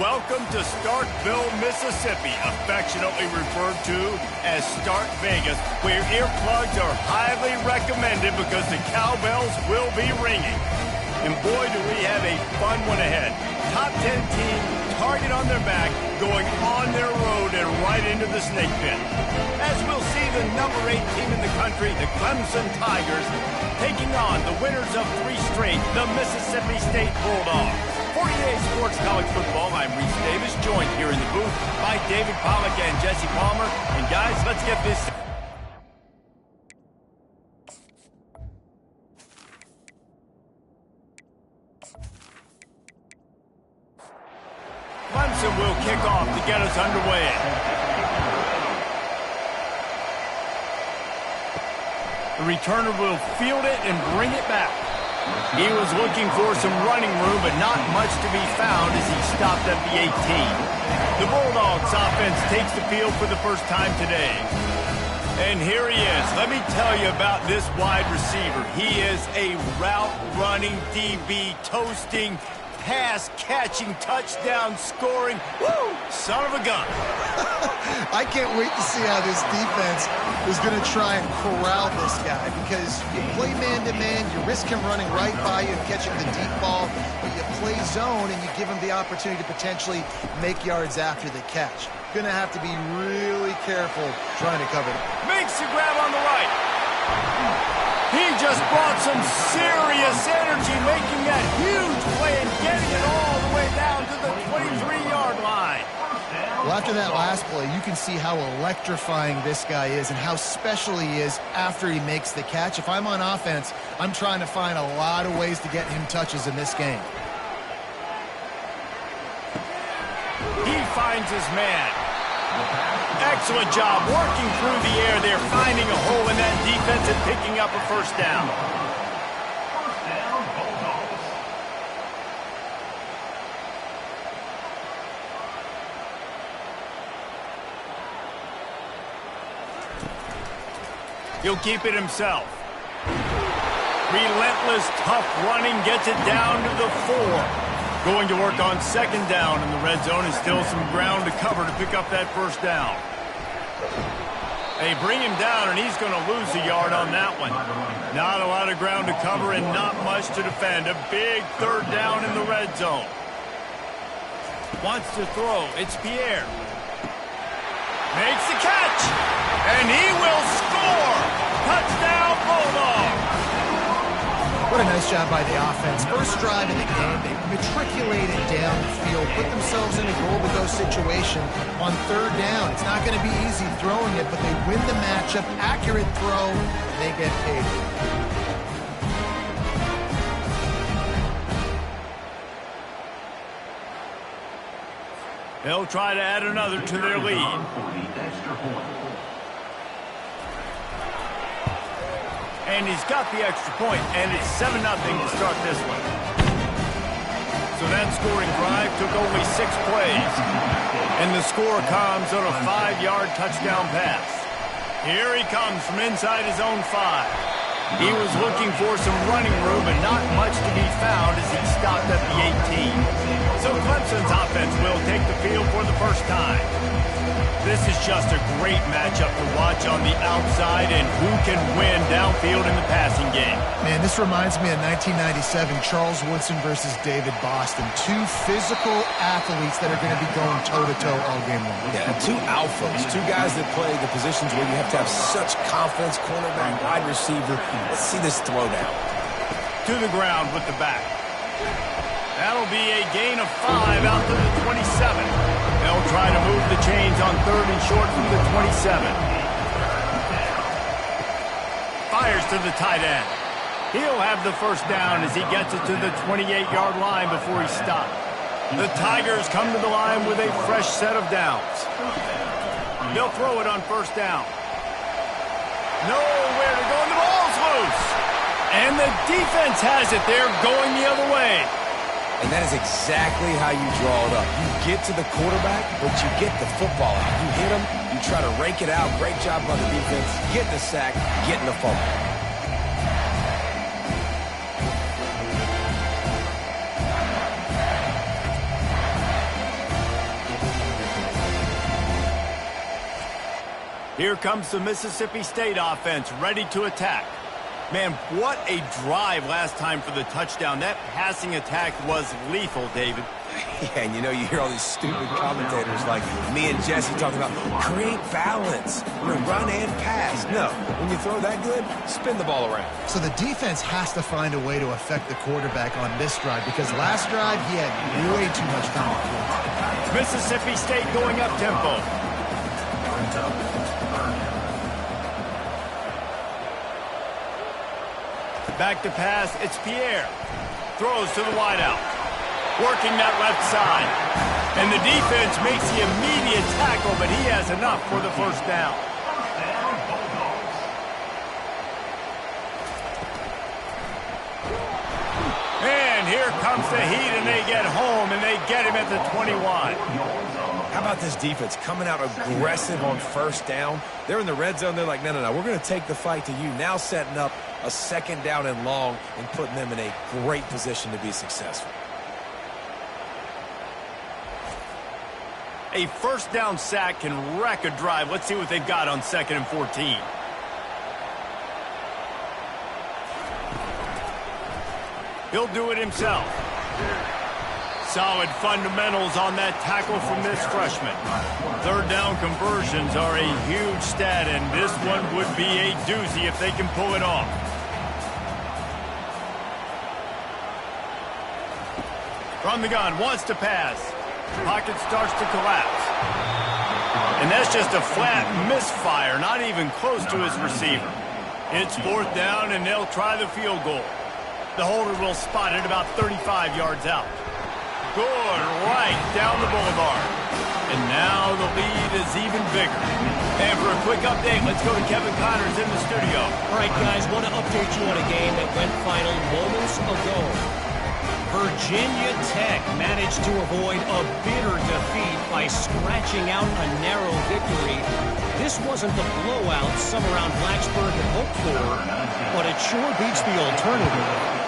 Welcome to Starkville, Mississippi, affectionately referred to as Stark Vegas, where earplugs are highly recommended because the cowbells will be ringing. And boy, do we have a fun one ahead. Top 10 team, target on their back, going on their road and right into the snake pit. As we'll see the number 8 team in the country, the Clemson Tigers, taking on the winners of 3 straight, the Mississippi State Bulldogs. 48 Sports College Football, I'm Reese Davis, joined here in the booth by David Pollack and Jesse Palmer. And guys, let's get this. Clemson will kick off to get us underway. The returner will field it and bring it back. He was looking for some running room, but not much to be found as he stopped at the 18. The Bulldogs offense takes the field for the first time today. And here he is. Let me tell you about this wide receiver. He is a route-running DB, toasting, pass-catching, touchdown-scoring, woo, son of a gun. I can't wait to see how this defense is going to try and corral this guy, because you play man-to-man, you risk him running right by you and catching the deep ball, but you play zone and you give him the opportunity to potentially make yards after the catch. Going to have to be really careful trying to cover it. Makes the grab on the right. He just brought some serious energy, making that huge play and getting it all the way down to the 23-yard line. Well, after that last play, you can see how electrifying this guy is and how special he is after he makes the catch. If I'm on offense, I'm trying to find a lot of ways to get him touches in this game. He finds his man. Excellent job working through the air there, finding a hole in that defense and picking up a first down. He'll keep it himself. Relentless, tough running gets it down to the 4. Going to work on second down in the red zone, and still some ground to cover to pick up that first down. They bring him down, and he's going to lose a yard on that one. Not a lot of ground to cover and not much to defend. A big third down in the red zone. Wants to throw. It's Pierre. Makes the catch, and he will score. Touchdown, Bulldogs. What a nice job by the offense. First drive in the game, they matriculated down the field, put themselves in a goal-to-go situation on third down. It's not going to be easy throwing it, but they win the matchup. Accurate throw, they get paid. They'll try to add another to their lead. And he's got the extra point, and it's 7-0 to start this one. So that scoring drive took only 6 plays. And the score comes on a 5-yard touchdown pass. Here he comes from inside his own 5. He was looking for some running room, but not much to be found as he stopped at the 18. So Clemson's offense will take the field for the first time. This is just a great matchup to watch on the outside, and who can win downfield in the passing game. Man, this reminds me of 1997, Charles Woodson versus David Boston. 2 physical athletes that are going to be going toe-to-toe all game long. Yeah, 2 alphas, 2 guys that play the positions where you have to have such confidence, cornerback, wide receiver. Let's see this throwdown. To the ground with the back. That'll be a gain of 5 out to the 27. They'll try to move the chains on 3rd and short from the 27. Fires to the tight end. He'll have the first down as he gets it to the 28-yard line before he stopped. The Tigers come to the line with a fresh set of downs. They'll throw it on first down. Nowhere to go, and the ball's loose. And the defense has it. They're going the other way. And that is exactly how you draw it up. You get to the quarterback, but you get the football out. You hit him, you try to rake it out. Great job by the defense. Get the sack, getting the fumble. Here comes the Mississippi State offense, ready to attack. Man, what a drive last time for the touchdown. That passing attack was lethal, David. Yeah, and you hear all these stupid commentators like me and Jesse talking about create balance, run and pass. No, when you throw that good, spin the ball around. So the defense has to find a way to affect the quarterback on this drive because last drive he had way too much time to throw. Mississippi State going up tempo. Back to pass, it's Pierre. Throws to the wideout. Working that left side. And the defense makes the immediate tackle, but he has enough for the first down. And here comes the heat, and they get home, and they get him at the 21. How about this defense coming out aggressive on first down? They're in the red zone. They're like, no, we're going to take the fight to you. Now setting up a second down and long and putting them in a great position to be successful. A first down sack can wreck a drive. Let's see what they've got on 2nd and 14. He'll do it himself. Solid fundamentals on that tackle from this freshman. Third down conversions are a huge stat, and this one would be a doozy if they can pull it off. From the gun, wants to pass. Pocket starts to collapse. And that's just a flat misfire, not even close to his receiver. It's 4th down, and they'll try the field goal. The holder will spot it about 35 yards out. Good right down the boulevard. And now the lead is even bigger. And for a quick update, let's go to Kevin Connors in the studio. All right, guys, want to update you on a game that went final moments ago. Virginia Tech managed to avoid a bitter defeat by scratching out a narrow victory. This wasn't the blowout some around Blacksburg had hoped for, but it sure beats the alternative.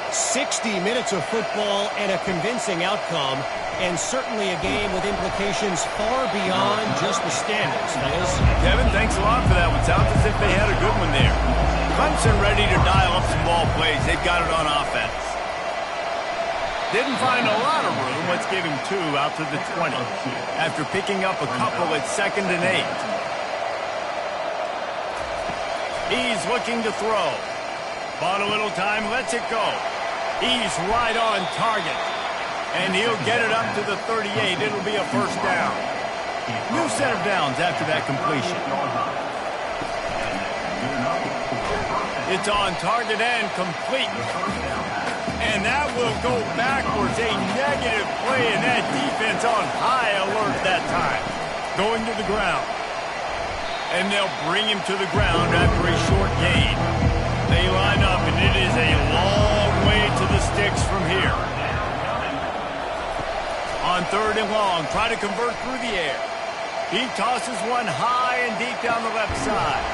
60 minutes of football and a convincing outcome, and certainly a game with implications far beyond just the standings, fellas. Kevin, thanks a lot for that one. Sounds as if they had a good one there. Clemson ready to dial up some ball plays. They've got it on offense. Didn't find a lot of room. Let's give him 2 out to the 20. After picking up a couple at 2nd and 8. He's looking to throw. Bought a little time, lets it go. He's right on target. And he'll get it up to the 38. It'll be a first down. New set of downs after that completion. It's on target and complete. And that will go backwards. A negative play, and that defense on high alert that time. Going to the ground. And they'll bring him to the ground after a short gain. They line up, and it is a long way to the sticks from here. On 3rd and long, try to convert through the air. He tosses one high and deep down the left side.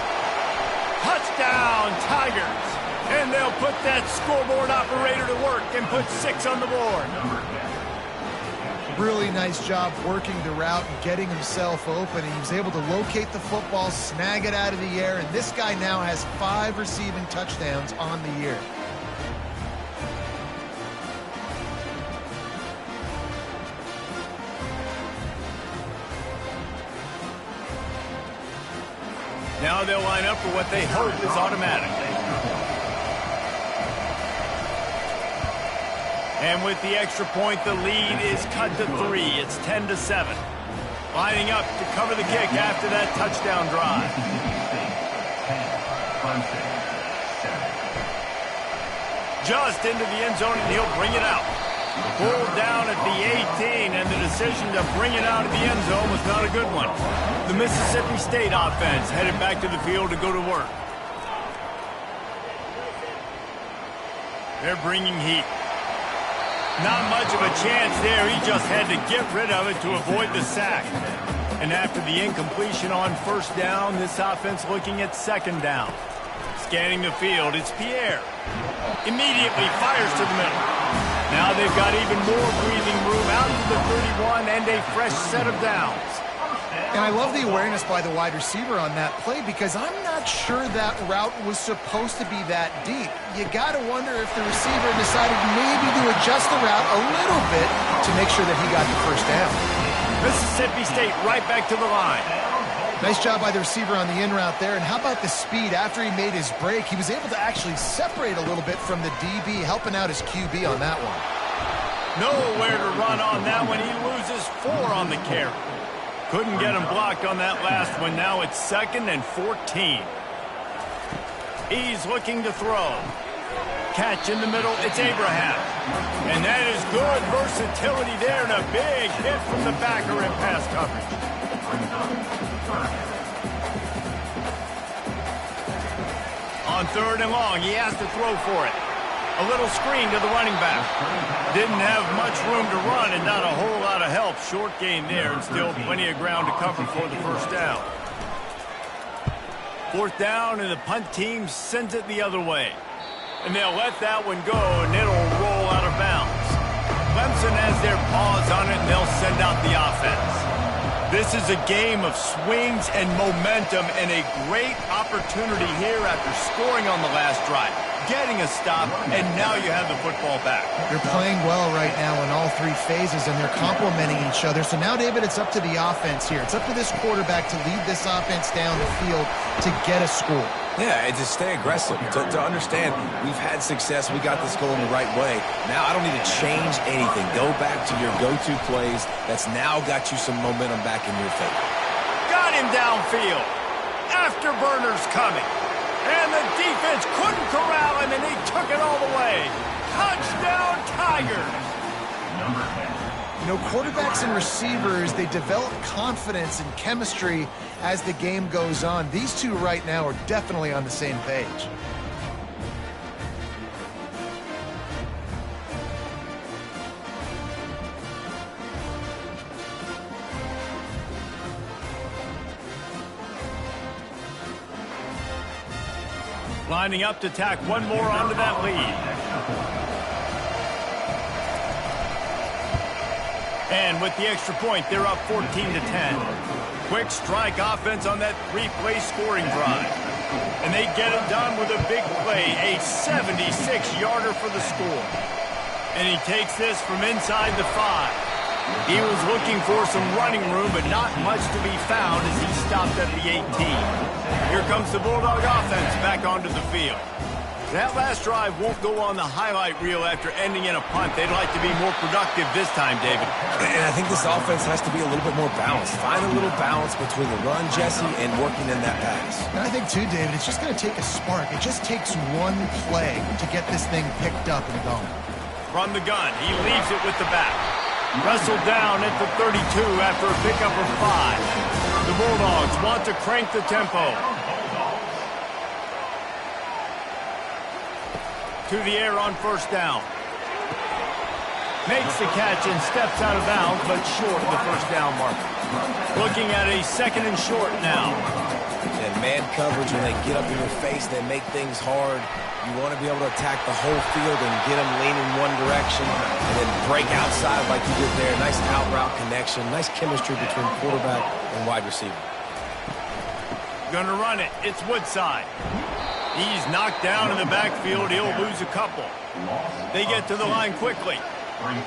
Touchdown, Tigers! And they'll put that scoreboard operator to work and put 6 on the board. Really nice job working the route and getting himself open. He was able to locate the football, snag it out of the air, and this guy now has 5 receiving touchdowns on the year. Now they'll line up for what they hope is automatic. And with the extra point, the lead is cut to 3. It's 10-7. Lining up to cover the kick after that touchdown drive. Just into the end zone, and he'll bring it out. Pulled down at the 18, and the decision to bring it out of the end zone was not a good one. The Mississippi State offense headed back to the field to go to work. They're bringing heat. Not much of a chance there. He just had to get rid of it to avoid the sack. And after the incompletion on first down, this offense looking at 2nd down. Scanning the field, it's Pierre. Immediately fires to the middle. Now they've got even more breathing room out to the 31 and a fresh set of downs. And I love the awareness by the wide receiver on that play because I'm not sure that route was supposed to be that deep. You got to wonder if the receiver decided maybe to adjust the route a little bit to make sure that he got the first down. Mississippi State right back to the line. Nice job by the receiver on the in route there. And how about the speed after he made his break? He was able to actually separate a little bit from the DB, helping out his QB on that one. Nowhere to run on that one. He loses 4 on the carry. Couldn't get him blocked on that last one. Now it's 2nd and 14. He's looking to throw. Catch in the middle. It's Abraham. And that is good versatility there and a big hit from the backer in pass coverage. On 3rd and long, he has to throw for it. A little screen to the running back. Didn't have much room to run and not a whole lot of help. Short gain there and still plenty of ground to cover for the first down. 4th down and the punt team sends it the other way. And they'll let that one go and it'll roll out of bounds. Clemson has their paws on it and they'll send out the offense. This is a game of swings and momentum and a great opportunity here after scoring on the last drive, getting a stop, and now you have the football back. They're playing well right now in all 3 phases, and they're complementing each other. So now, David, it's up to the offense here. It's up to this quarterback to lead this offense down the field to get a score. Yeah, and to stay aggressive, to understand we've had success, we got this going the right way. Now I don't need to change anything. Go back to your go-to plays. That's now got you some momentum back in your favor. Got him downfield. Afterburners coming. And the defense couldn't corral him, and he took it all the way. Touchdown, Tigers! You know, quarterbacks and receivers, they develop confidence and chemistry as the game goes on. These two right now are definitely on the same page. Lining up to tack one more onto that lead. And with the extra point, they're up 14-10. Quick strike offense on that 3-play scoring drive. And they get it done with a big play, a 76-yarder for the score. And he takes this from inside the 5. He was looking for some running room, but not much to be found as he stopped at the 18. Here comes the Bulldog offense back onto the field. That last drive won't go on the highlight reel after ending in a punt. They'd like to be more productive this time, David. And I think this offense has to be a little bit more balanced. Find a little balance between the run, Jesse, and working in that pass. And I think, too, David, it's just going to take a spark. It just takes one play to get this thing picked up and going. From the gun, he leaves it with the back. Wrestled down at the 32 after a pickup of 5. The Bulldogs want to crank the tempo. To the air on first down. Makes the catch and steps out of bounds, but short of the first down marker. Looking at a 2nd and short now. And man coverage, when they get up in your face, they make things hard. You want to be able to attack the whole field and get them leaning one direction and then break outside like you did there. Nice out route connection. Nice chemistry between quarterback and wide receiver. Gonna run it. It's Woodside. He's knocked down in the backfield. He'll lose a couple. They get to the line quickly.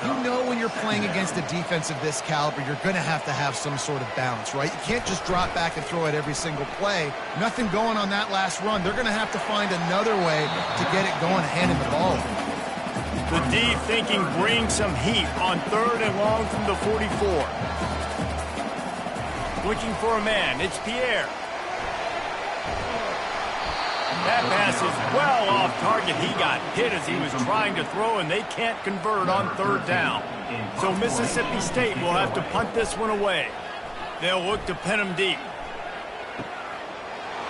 You know when you're playing against a defense of this caliber, you're going to have some sort of balance, right? You can't just drop back and throw it every single play. Nothing going on that last run. They're going to have to find another way to get it going and handing the ball. The D thinking bring some heat on 3rd and long from the 44. Looking for a man. It's Pierre. That pass is well off target. He got hit as he was trying to throw, and they can't convert on 3rd down. So Mississippi State will have to punt this one away. They'll look to pin him deep.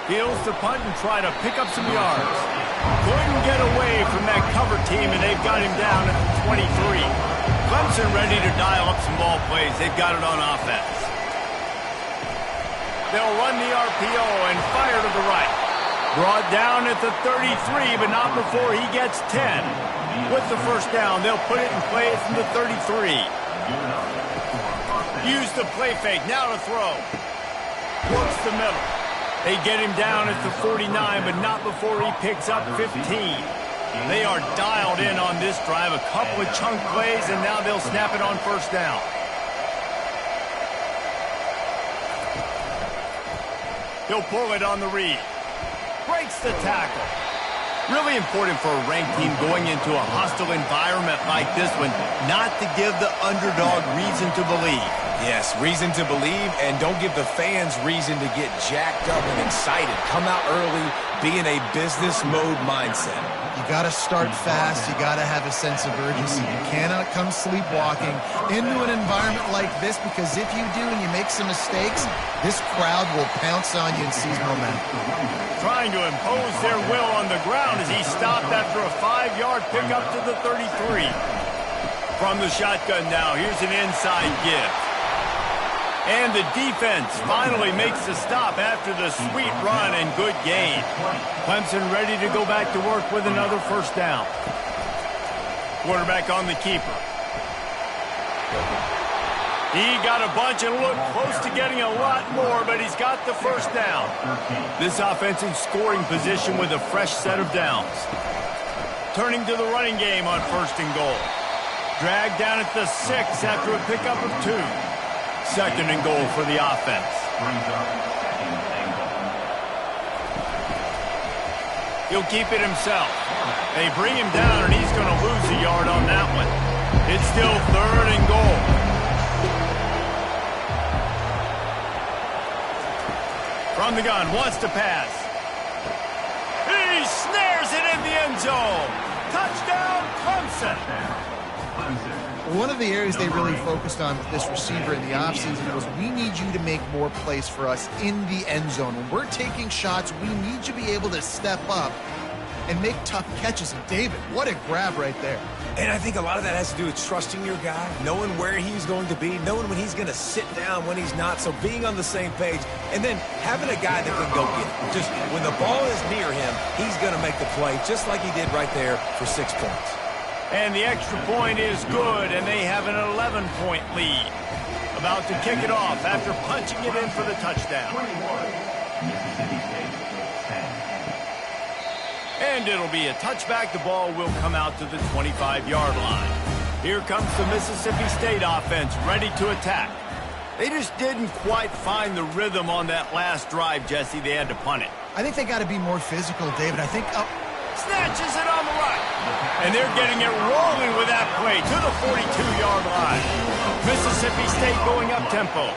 Feels the punt and try to pick up some yards. Couldn't get away from that cover team, and they've got him down at the 23. Clemson ready to dial up some ball plays. They've got it on offense. They'll run the RPO and fire to the right. Brought down at the 33, but not before he gets 10. With the first down, they'll put it in play from the 33. Use the play fake, now to throw. Works the middle. They get him down at the 49, but not before he picks up 15. They are dialed in on this drive. A couple of chunk plays, and now they'll snap it on first down. He'll pull it on the read. Breaks the tackle. Really important for a ranked team going into a hostile environment like this one, not to give the underdog reason to believe. Yes, reason to believe, and don't give the fans reason to get jacked up and excited. Come out early, be in a business mode mindset. You got to start fast. You got to have a sense of urgency. You cannot come sleepwalking into an environment like this, because if you do and you make some mistakes, this crowd will pounce on you and seize momentum. Trying to impose their will on the ground as he stopped after a 5-yard pickup to the 33. From the shotgun now, here's an inside give. And the defense finally makes the stop after the sweet run and good gain. Clemson ready to go back to work with another first down. Quarterback on the keeper. He got a bunch and looked close to getting a lot more, but he's got the first down. This offense in scoring position with a fresh set of downs. Turning to the running game on first and goal. Dragged down at the 6 after a pickup of 2. Second and goal for the offense. He'll keep it himself. They bring him down, and he's going to lose a yard on that one. It's still third and goal. From the gun, wants to pass. He snares it in the end zone. Touchdown, Clemson. One of the areas they really focused on with this receiver in the offseason was, we need you to make more plays for us in the end zone. When we're taking shots, we need you to be able to step up and make tough catches. And David, what a grab right there. And I think a lot of that has to do with trusting your guy, knowing where he's going to be, knowing when he's going to sit down, when he's not. So being on the same page, and then having a guy that can go get it. Just when the ball is near him, he's going to make the play, just like he did right there for 6 points. And the extra point is good, and they have an 11-point lead. About to kick it off after punching it in for the touchdown. And it'll be a touchback. The ball will come out to the 25-yard line. Here comes the Mississippi State offense ready to attack. They just didn't quite find the rhythm on that last drive, Jesse. They had to punt it. I think they got to be more physical, David. I think... Snatches it on the right. And they're getting it rolling with that play to the 42-yard line. Mississippi State going up tempo.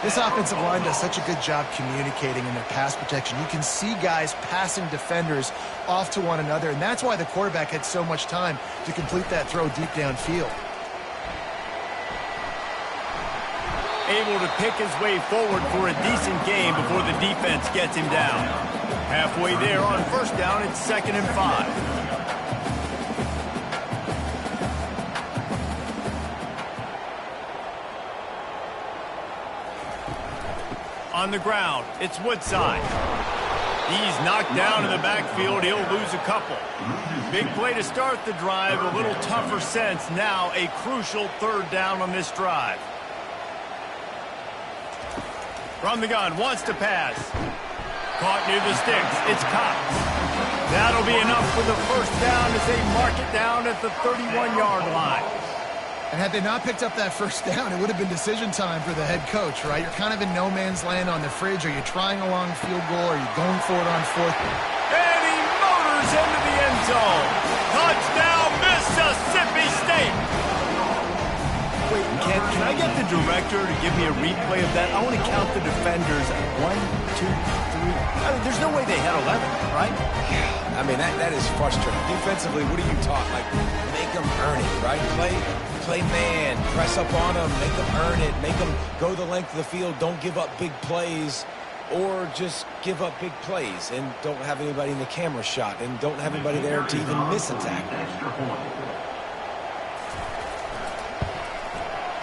This offensive line does such a good job communicating in their pass protection. You can see guys passing defenders off to one another, and that's why the quarterback had so much time to complete that throw deep downfield. Able to pick his way forward for a decent gain before the defense gets him down. Halfway there on first down, it's 2nd and 5. On the ground, it's Woodside. He's knocked down in the backfield. He'll lose a couple. Big play to start the drive. A little tougher sense. Now a crucial 3rd down on this drive. From the gun, wants to pass. Caught near the sticks. It's Cox. That'll be enough for the first down as they mark it down at the 31-yard line. And had they not picked up that first down, it would have been decision time for the head coach, right? You're kind of in no man's land on the fridge. Are you trying a long field goal? Are you going for it on 4th? And he motors into the end zone. Touchdown, Mississippi State. Wait, can I get the director to give me a replay of that? I want to count the defenders. 1, 2, 3. I mean, there's no way they had 11, right? I mean, that is frustrating. Defensively, what are you taught? Like, make them earn it, right? Play man, press up on them, make them earn it, make them go the length of the field, don't give up big plays, or just give up big plays and don't have anybody in the camera shot and don't have anybody there to even miss a tackle.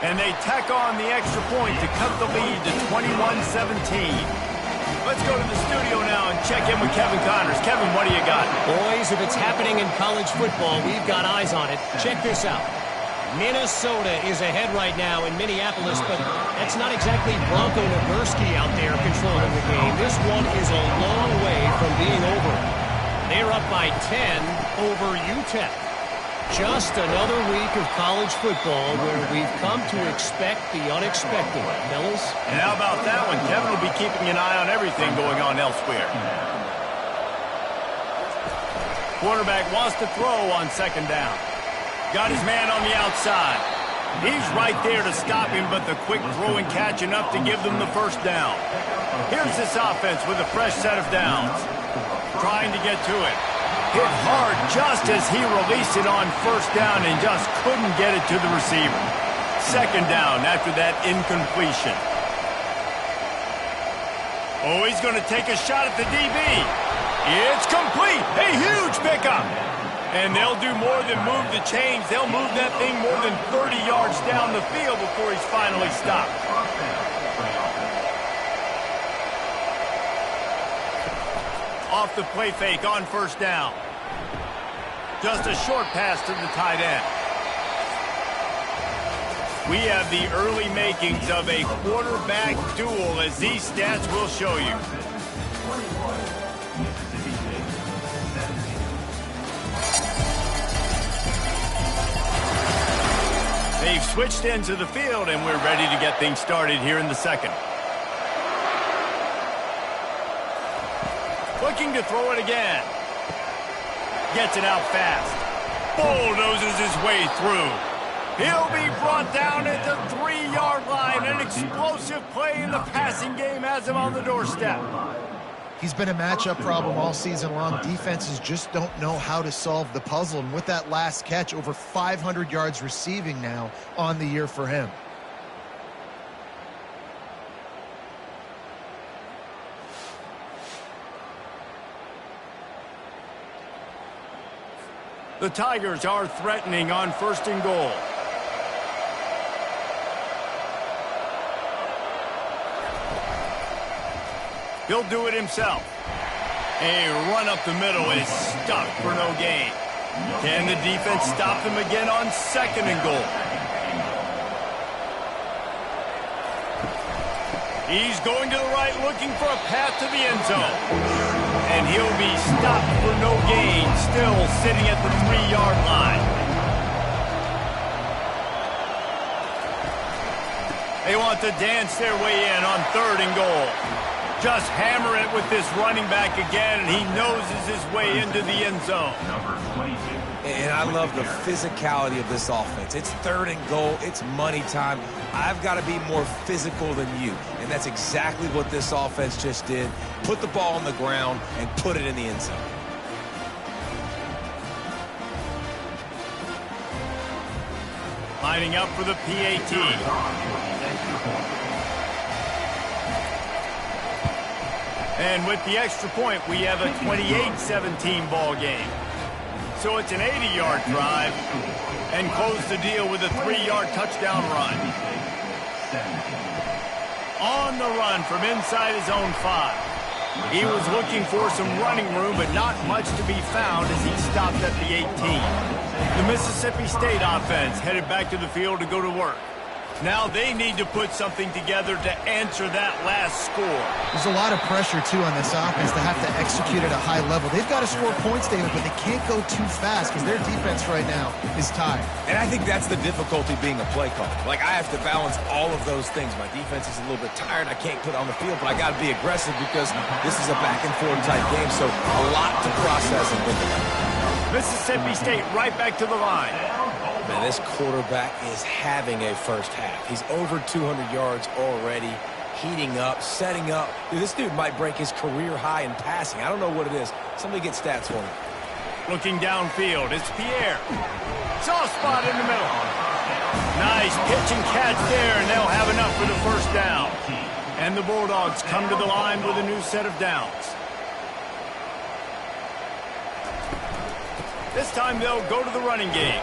And they tack on the extra point to cut the lead to 21-17. Let's go to the studio now and check in with Kevin Connors. Kevin, what do you got? Boys, if it's happening in college football, we've got eyes on it. Check this out. Minnesota is ahead right now in Minneapolis, but that's not exactly Bronco Nagurski out there controlling the game. This one is a long way from being over. They're up by 10 over UTEP. Just another week of college football where we've come to expect the unexpected. Fellas? And how about that one? Kevin will be keeping an eye on everything going on elsewhere. Quarterback wants to throw on second down. Got his man on the outside. He's right there to stop him, but the quick throw and catch enough to give them the first down. Here's this offense with a fresh set of downs. Trying to get to it. Hit hard just as he released it on first down and just couldn't get it to the receiver. Second down after that incompletion. Oh, he's going to take a shot at the DB. It's complete. A huge pickup. And they'll do more than move the chains. They'll move that thing more than 30 yards down the field before he's finally stopped. Off the play fake on first down. Just a short pass to the tight end. We have the early makings of a quarterback duel, as these stats will show you. They've switched into the field, and we're ready to get things started here in the second. Looking to throw it again. Gets it out fast. Bulldozes his way through. He'll be brought down at the 3-yard line. An explosive play in the passing game has him on the doorstep. He's been a matchup problem all season long. Defenses just don't know how to solve the puzzle. And with that last catch, over 500 yards receiving now on the year for him. The Tigers are threatening on first and goal. He'll do it himself. A run up the middle is stuck for no gain. Can the defense stop them again on second and goal? He's going to the right, looking for a path to the end zone. And he'll be stopped for no gain, still sitting at the 3-yard line. They want to dance their way in on third and goal. Just hammer it with this running back again, and he noses his way into the end zone. And I love the physicality of this offense. It's third and goal. It's money time. I've got to be more physical than you. And that's exactly what this offense just did. Put the ball on the ground and put it in the end zone. Lining up for the PAT. And with the extra point, we have a 28-17 ball game. So it's an 80-yard drive, and close the deal with a 3-yard touchdown run. On the run from inside his own 5. He was looking for some running room, but not much to be found as he stopped at the 18. The Mississippi State offense headed back to the field to go to work. Now they need to put something together to answer that last score. There's a lot of pressure, too, on this offense to have to execute at a high level. They've got to score points, David, but they can't go too fast because their defense right now is tired. And I think that's the difficulty being a play caller. Like, I have to balance all of those things. My defense is a little bit tired. I can't put on the field, but I got to be aggressive because this is a back-and-forth type game, so a lot to process and think about. Mississippi State right back to the line. Man, this quarterback is having a first half. He's over 200 yards already, heating up, setting up. Dude, this dude might break his career high in passing. I don't know what it is. Somebody get stats for me. Looking downfield, it's Pierre. Soft spot in the middle. Nice pitch and catch there, and they'll have enough for the first down. And the Bulldogs come to the line with a new set of downs. This time they'll go to the running game.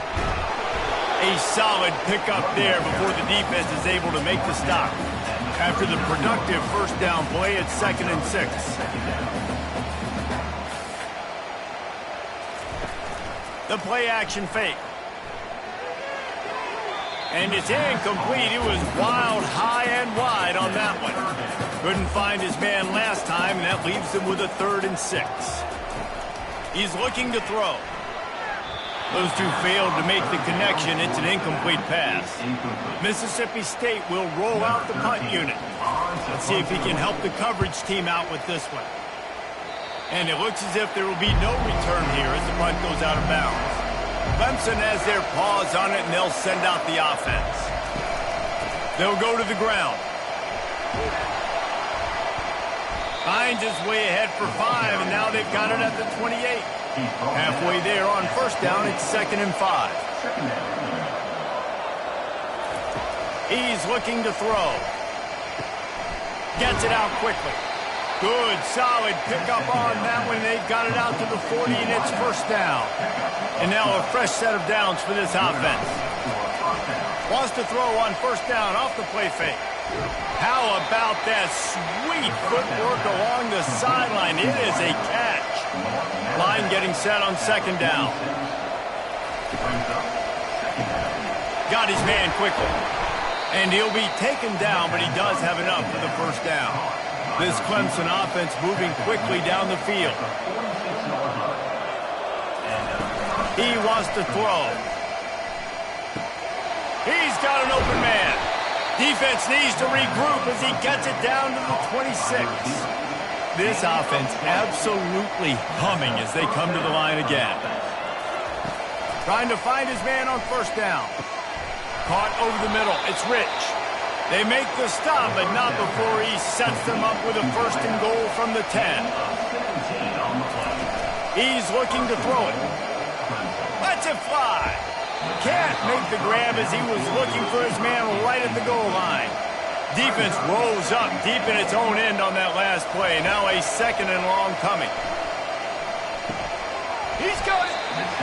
A solid pickup there before the defense is able to make the stop. After the productive first down play, it's 2nd and 6. The play action fake. And it's incomplete. He was wild, high, and wide on that one. Couldn't find his man last time, and that leaves him with a 3rd and 6. He's looking to throw. Those two failed to make the connection. It's an incomplete pass. Mississippi State will roll out the punt unit. Let's see if he can help the coverage team out with this one. And it looks as if there will be no return here as the punt goes out of bounds. Clemson has their paws on it, and they'll send out the offense. They'll go to the ground. Finds his way ahead for 5, and now they've got it at the 28. Halfway there on 1st down, it's 2nd and 5. He's looking to throw. Gets it out quickly. Good, solid pickup on that one. They've got it out to the 40, and it's 1st down. And now a fresh set of downs for this offense. Wants to throw on 1st down off the play fake. How about that sweet footwork along the sideline? It is a catch. Line getting set on 2nd down. Got his man quickly. And he'll be taken down, but he does have enough for the 1st down. This Clemson offense moving quickly down the field. He wants to throw. He's got an open man. Defense needs to regroup as he gets it down to the 26. This offense absolutely humming as they come to the line again. Trying to find his man on 1st down. Caught over the middle. It's Rich. They make the stop, but not before he sets them up with a 1st and goal from the 10. He's looking to throw it. Lets it fly. Can't make the grab as he was looking for his man right at the goal line. Defense rolls up deep in its own end on that last play. Now a 2nd and long coming. He's got it.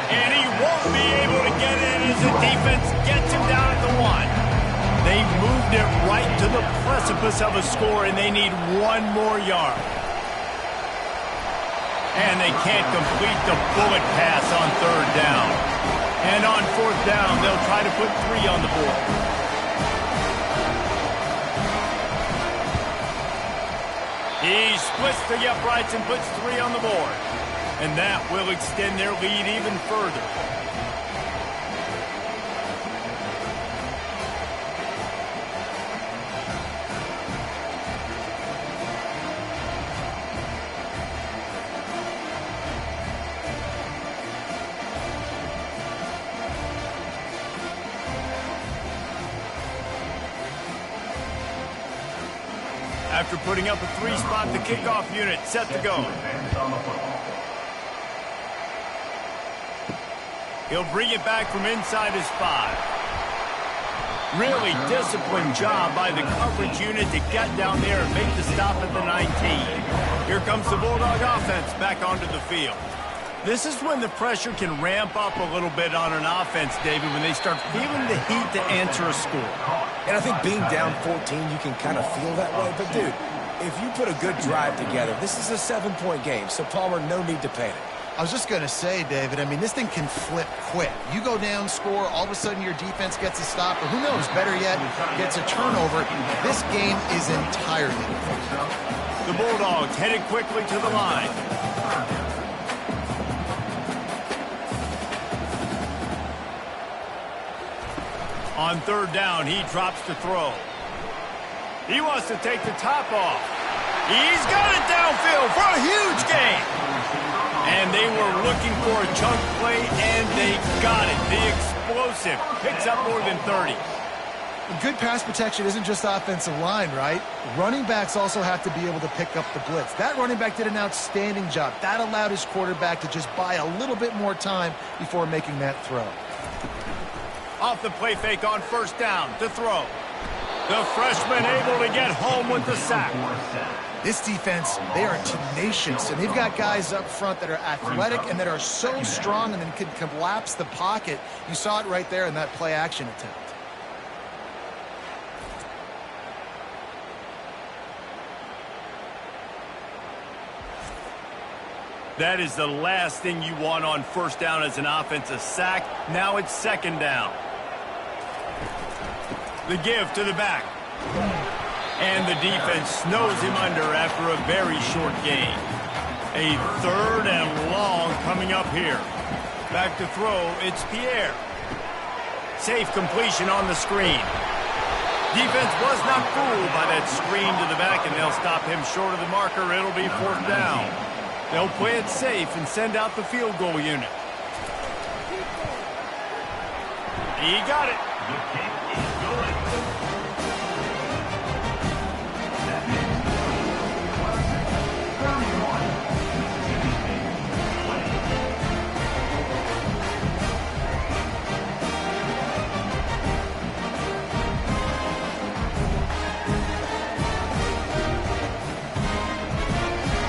And he won't be able to get in as the defense gets him down at the 1. They moved it right to the precipice of a score, and they need 1 more yard. And they can't complete the bullet pass on 3rd down. And on 4th down, they'll try to put 3 on the board. He splits the uprights and puts 3 on the board. And that will extend their lead even further. After putting up a 3-spot, the kickoff unit set to go. He'll bring it back from inside his 5. Really disciplined job by the coverage unit to get down there and make the stop at the 19. Here comes the Bulldog offense back onto the field. This is when the pressure can ramp up a little bit on an offense, David, when they start feeling the heat to answer a score. And I think being down 14, you can kind of feel that way. But, dude, if you put a good drive together, this is a 7-point game. So, Palmer, no need to panic. I was just going to say, David, I mean, this thing can flip quick. You go down, score, all of a sudden your defense gets a stop, or who knows, better yet, gets a turnover. This game is entirely different. The Bulldogs headed quickly to the line. On 3rd down, he drops to throw. He wants to take the top off. He's got it downfield for a huge gain. And they were looking for a chunk play, and they got it. The explosive picks up more than 30. Good pass protection isn't just offensive line, right? Running backs also have to be able to pick up the blitz. That running back did an outstanding job. That allowed his quarterback to just buy a little bit more time before making that throw. Off the play fake on 1st down to throw. The freshman able to get home with the sack. This defense, they are tenacious, and they've got guys up front that are athletic and that are so strong and then can collapse the pocket. You saw it right there in that play-action attempt. That is the last thing you want on 1st down as an offensive sack. Now it's 2nd down. The give to the back. And the defense snows him under after a very short gain. A 3rd and long coming up here. Back to throw, it's Pierre. Safe completion on the screen. Defense was not fooled by that screen to the back, and they'll stop him short of the marker. It'll be 4th down. They'll play it safe and send out the field goal unit. He got it.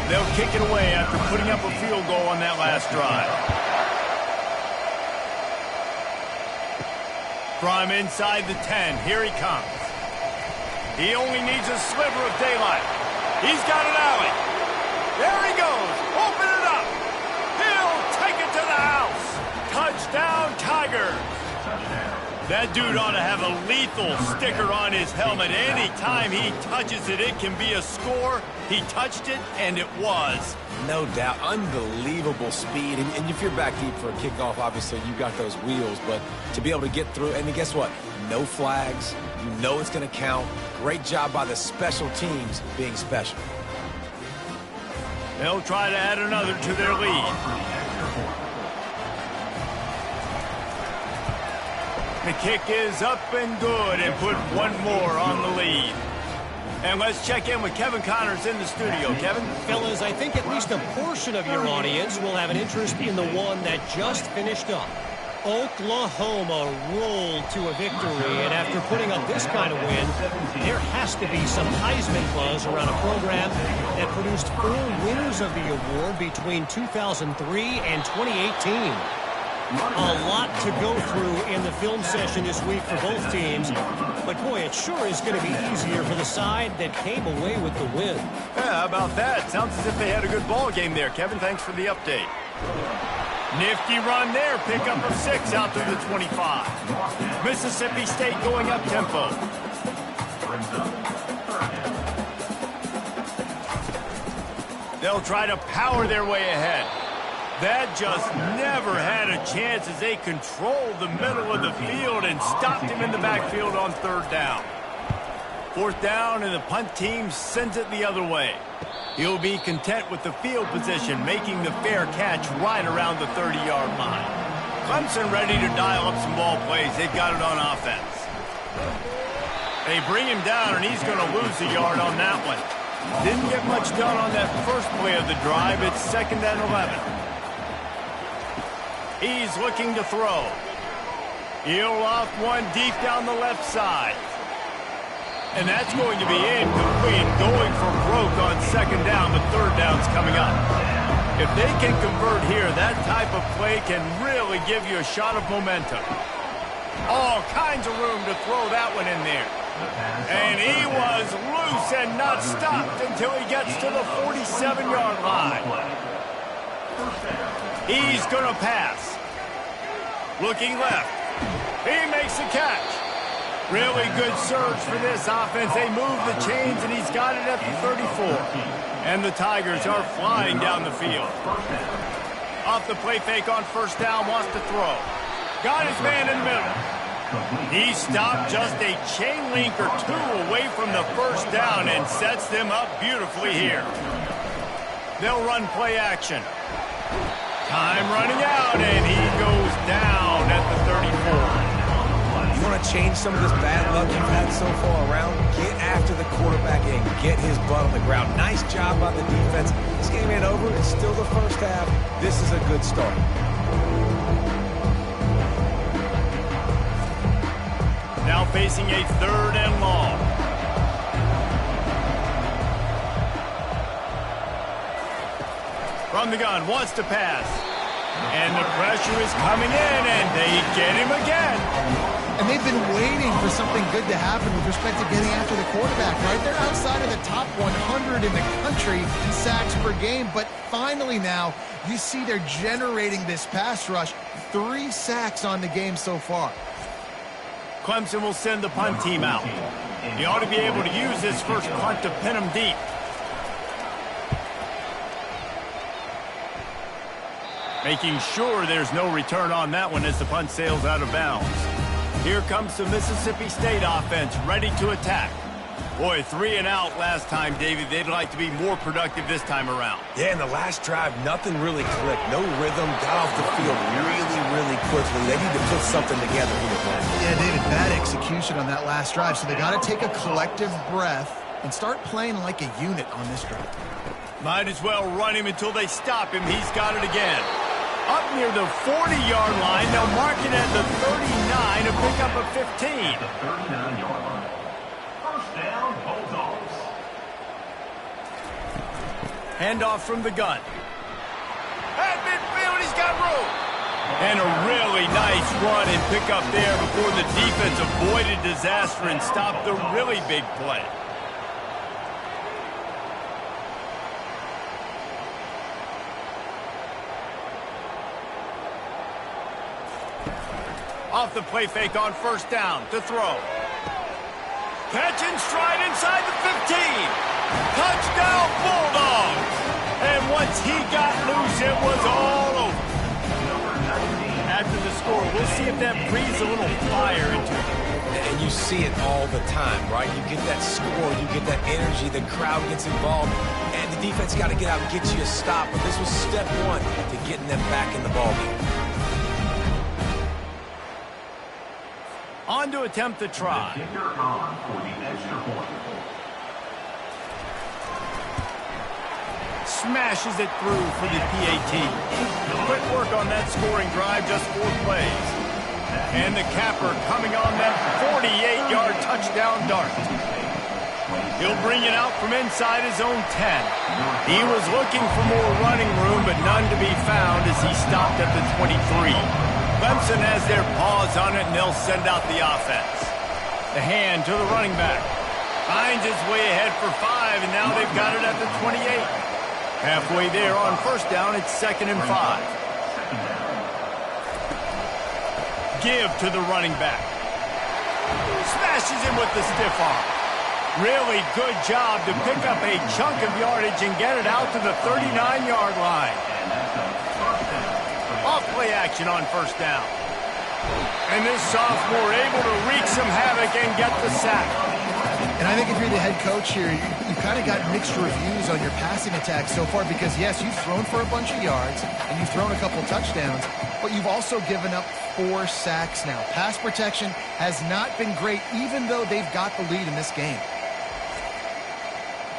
They'll kick it away after putting up a field goal on that last drive. From inside the 10, here he comes. He only needs a sliver of daylight. He's got an alley. There he goes. Open it up. He'll take it to the house. Touchdown, Tigers. That dude ought to have a lethal sticker on his helmet. Anytime he touches it, it can be a score. He touched it, and it was. No doubt. Unbelievable speed. And if you're back deep for a kickoff, obviously you got those wheels. But to be able to get through, and guess what? No flags. You know it's going to count. Great job by the special teams being special. They'll try to add another to their lead. The kick is up and good and put one more on the lead. And let's check in with Kevin Connors in the studio. Kevin? Fellas, I think at least a portion of your audience will have an interest in the one that just finished up. Oklahoma rolled to a victory, and after putting up this kind of win, there has to be some Heisman buzz around a program that produced 4 winners of the award between 2003 and 2018. A lot to go through in the film session this week for both teams. But, boy, it sure is going to be easier for the side that came away with the win. Yeah, how about that? Sounds as if they had a good ball game there. Kevin, thanks for the update. Nifty run there. Pickup of 6 out to the 25. Mississippi State going up tempo. They'll try to power their way ahead. That just never had a chance as they controlled the middle of the field and stopped him in the backfield on 3rd down. 4th down, and the punt team sends it the other way. He'll be content with the field position, making the fair catch right around the 30-yard line. Clemson ready to dial up some ball plays. They've got it on offense. They bring him down, and he's going to lose a yard on that one. Didn't get much done on that first play of the drive. It's 2nd and 11. He's looking to throw. He'll off one deep down the left side. And that's going to be incomplete. Going for broke on 2nd down. The 3rd down's coming up. If they can convert here, that type of play can really give you a shot of momentum. All kinds of room to throw that one in there. And he was loose and not stopped until he gets to the 47-yard line. He's going to pass. Looking left. He makes the catch. Really good surge for this offense. They move the chains, and he's got it at the 34. And the Tigers are flying down the field. Off the play fake on 1st down, wants to throw. Got his man in the middle. He stopped just a chain link or 2 away from the 1st down and sets them up beautifully here. They'll run play action. Time running out, and he goes down at the 34. You want to change some of this bad luck you've had so far around? Get after the quarterback and get his butt on the ground. Nice job by the defense. This game ain't over. It's still the first half. This is a good start. Now facing a 3rd and long. From the gun, wants to pass. And the pressure is coming in, and they get him again. And they've been waiting for something good to happen with respect to getting after the quarterback, right? They're outside of the top 100 in the country in sacks per game, but finally now you see they're generating this pass rush. 3 sacks on the game so far. Clemson will send the punt team out. He ought to be able to use his first punt to pin him deep. Making sure there's no return on that one as the punt sails out of bounds. Here comes the Mississippi State offense ready to attack. Boy, 3 and out last time, Davey. They'd like to be more productive this time around. Yeah, in the last drive, nothing really clicked. No rhythm, got off the field really quickly. They need to put something together here, man. Yeah, David, bad execution on that last drive, so they got to take a collective breath and start playing like a unit on this drive. Might as well run him until they stop him. He's got it again. Up near the 40-yard line, they'll mark it at the 39 to pick up a 15. The 39-yard line. First down, Bulldogs. Handoff from the gun. At midfield, he's got room. And a really nice run and pick up there before the defense avoided disaster and stopped the really big play. Off the play fake on first down to throw. Catch and stride inside the 15. Touchdown Bulldogs. And once he got loose, it was all over. After the score, we'll see if that breathes a little fire into it. And you see it all the time, right? You get that score, you get that energy, the crowd gets involved, and the defense got to get out and get you a stop. But this was step one to getting them back in the ballgame. On to attempt the try. The kicker on for the extra point. Smashes it through for the PAT. Quick work on that scoring drive, just 4 plays. And the capper coming on that 48-yard touchdown dart. He'll bring it out from inside his own 10. He was looking for more running room, but none to be found as he stopped at the 23. Clemson has their paws on it, and they'll send out the offense. The hand to the running back. Finds his way ahead for 5, and now they've got it at the 28. Halfway there on first down, it's 2nd and 5. Give to the running back. Smashes him with the stiff arm. Really good job to pick up a chunk of yardage and get it out to the 39-yard line. Off-play action on first down. And this sophomore able to wreak some havoc and get the sack. And I think if you're the head coach here, you kind of got mixed reviews on your passing attack so far because, yes, you've thrown for a bunch of yards and you've thrown a couple touchdowns, but you've also given up 4 sacks now. Pass protection has not been great, even though they've got the lead in this game.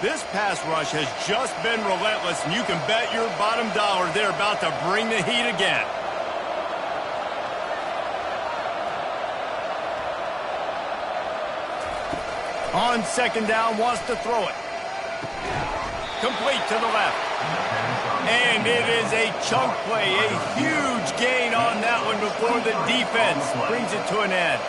This pass rush has just been relentless, and you can bet your bottom dollar they're about to bring the heat again. On second down, wants to throw it. Complete to the left. And it is a chunk play, a huge gain on that one before the defense brings it to an end.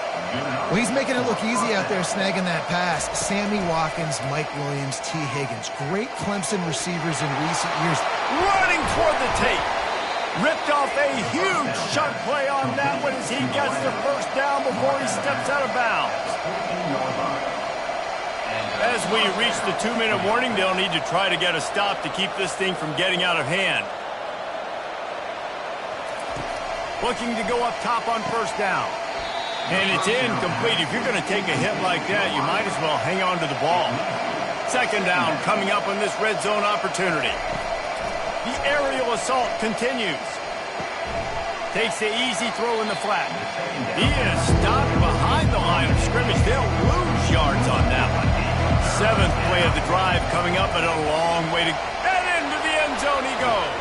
Well, he's making it look easy out there snagging that pass. Sammy Watkins, Mike Williams, T. Higgins. Great Clemson receivers in recent years. Running toward the tape. Ripped off a huge chunk play on that one as he gets the first down before he steps out of bounds. As we reach the 2-minute warning, they'll need to try to get a stop to keep this thing from getting out of hand. Looking to go up top on first down. And it's incomplete. If you're going to take a hit like that, you might as well hang on to the ball. Second down coming up on this red zone opportunity. The aerial assault continues. Takes the easy throw in the flat. He is stopped behind the line of scrimmage. They'll lose yards on that one. 7th play of the drive coming up, but a long way to... And into the end zone he goes.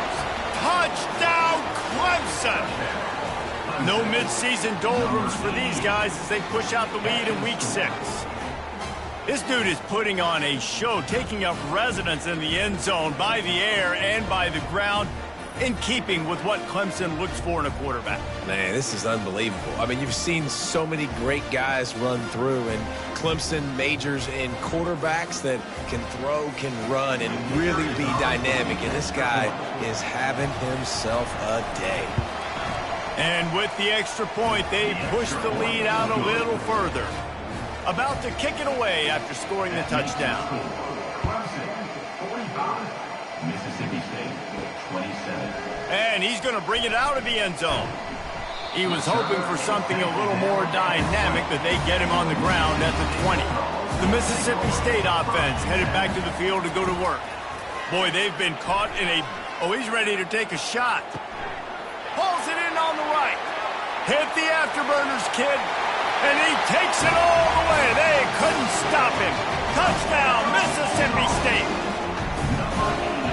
Touchdown, Clemson! No midseason doldrums for these guys as they push out the lead in Week 6. This dude is putting on a show, taking up residence in the end zone by the air and by the ground, in keeping with what Clemson looks for in a quarterback. Man, this is unbelievable. I mean, you've seen so many great guys run through, and Clemson majors in quarterbacks that can throw, can run, and really be dynamic, and this guy is having himself a day. And with the extra point, they push the lead out a little further. About to kick it away after scoring the touchdown. Mississippi State, 27. And he's going to bring it out of the end zone. He was hoping for something a little more dynamic, but they get him on the ground at the 20. The Mississippi State offense headed back to the field to go to work. Boy, they've been caught in a... Oh, he's ready to take a shot. Pulls it in on the right. Hit the afterburners, kid. And he takes it all the way. They couldn't stop him. Touchdown, Mississippi State.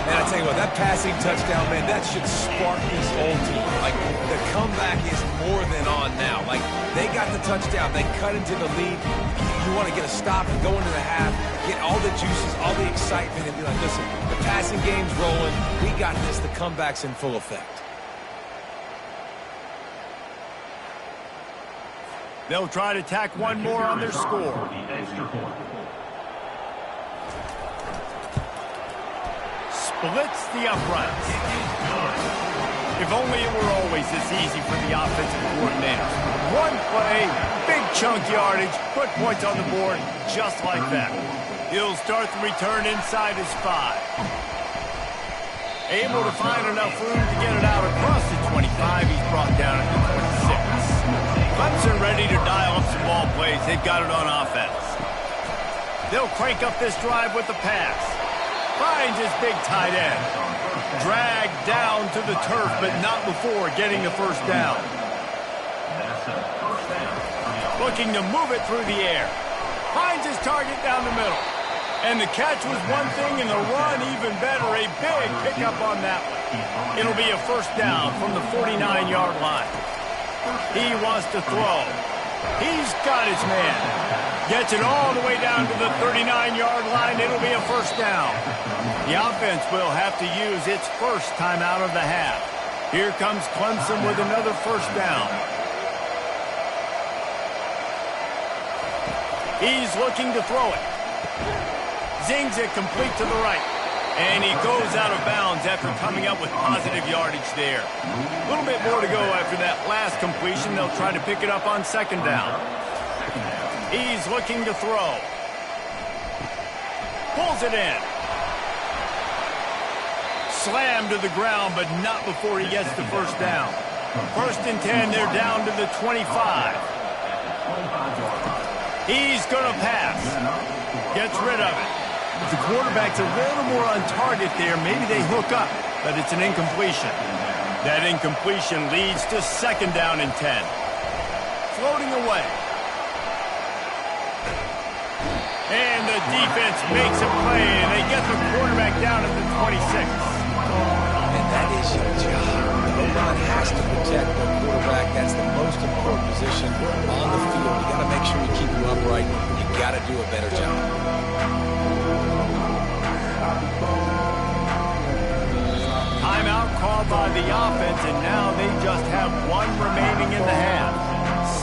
And I tell you what, that passing touchdown, man, that should spark this whole team. Like, the comeback is more than on now. Like, they got the touchdown. They cut into the lead. You want to get a stop and go into the half, get all the juices, all the excitement, and be like, listen, the passing game's rolling. We got this. The comeback's in full effect. They'll try to tack one more on their score. Splits the uprights. If only it were always this easy for the offensive coordinators. One play, big chunk yardage, put points on the board just like that. He'll start the return inside his 5. Able to find enough room to get it out across the 25. He's brought down at the 26. Clemson ready to dial up some ball plays. They've got it on offense. They'll crank up this drive with the pass. Finds his big tight end. Dragged down to the turf, but not before getting the first down. Looking to move it through the air. Finds his target down the middle. And the catch was one thing, and the run even better. A big pickup on that one. It'll be a first down from the 49-yard line. He wants to throw. He's got his man. Gets it all the way down to the 39-yard line. It'll be a first down. The offense will have to use its first timeout of the half. Here comes Clemson with another first down. He's looking to throw it. Zings it complete to the right. And he goes out of bounds after coming up with positive yardage there. A little bit more to go after that last completion. They'll try to pick it up on second down. He's looking to throw. Pulls it in. Slammed to the ground, but not before he gets the first down. First and 10, they're down to the 25. He's going to pass. Gets rid of it. The quarterback's a little more on target there. Maybe they hook up, but it's an incompletion. That incompletion leads to second down and 10. Floating away. And the defense makes a play, and they get the quarterback down at the 26. And that is your job. The line has to protect the quarterback. That's the most important position on the field. You got to make sure you keep him upright. You got to do a better job. Timeout called by the offense, and now they just have one remaining in the half.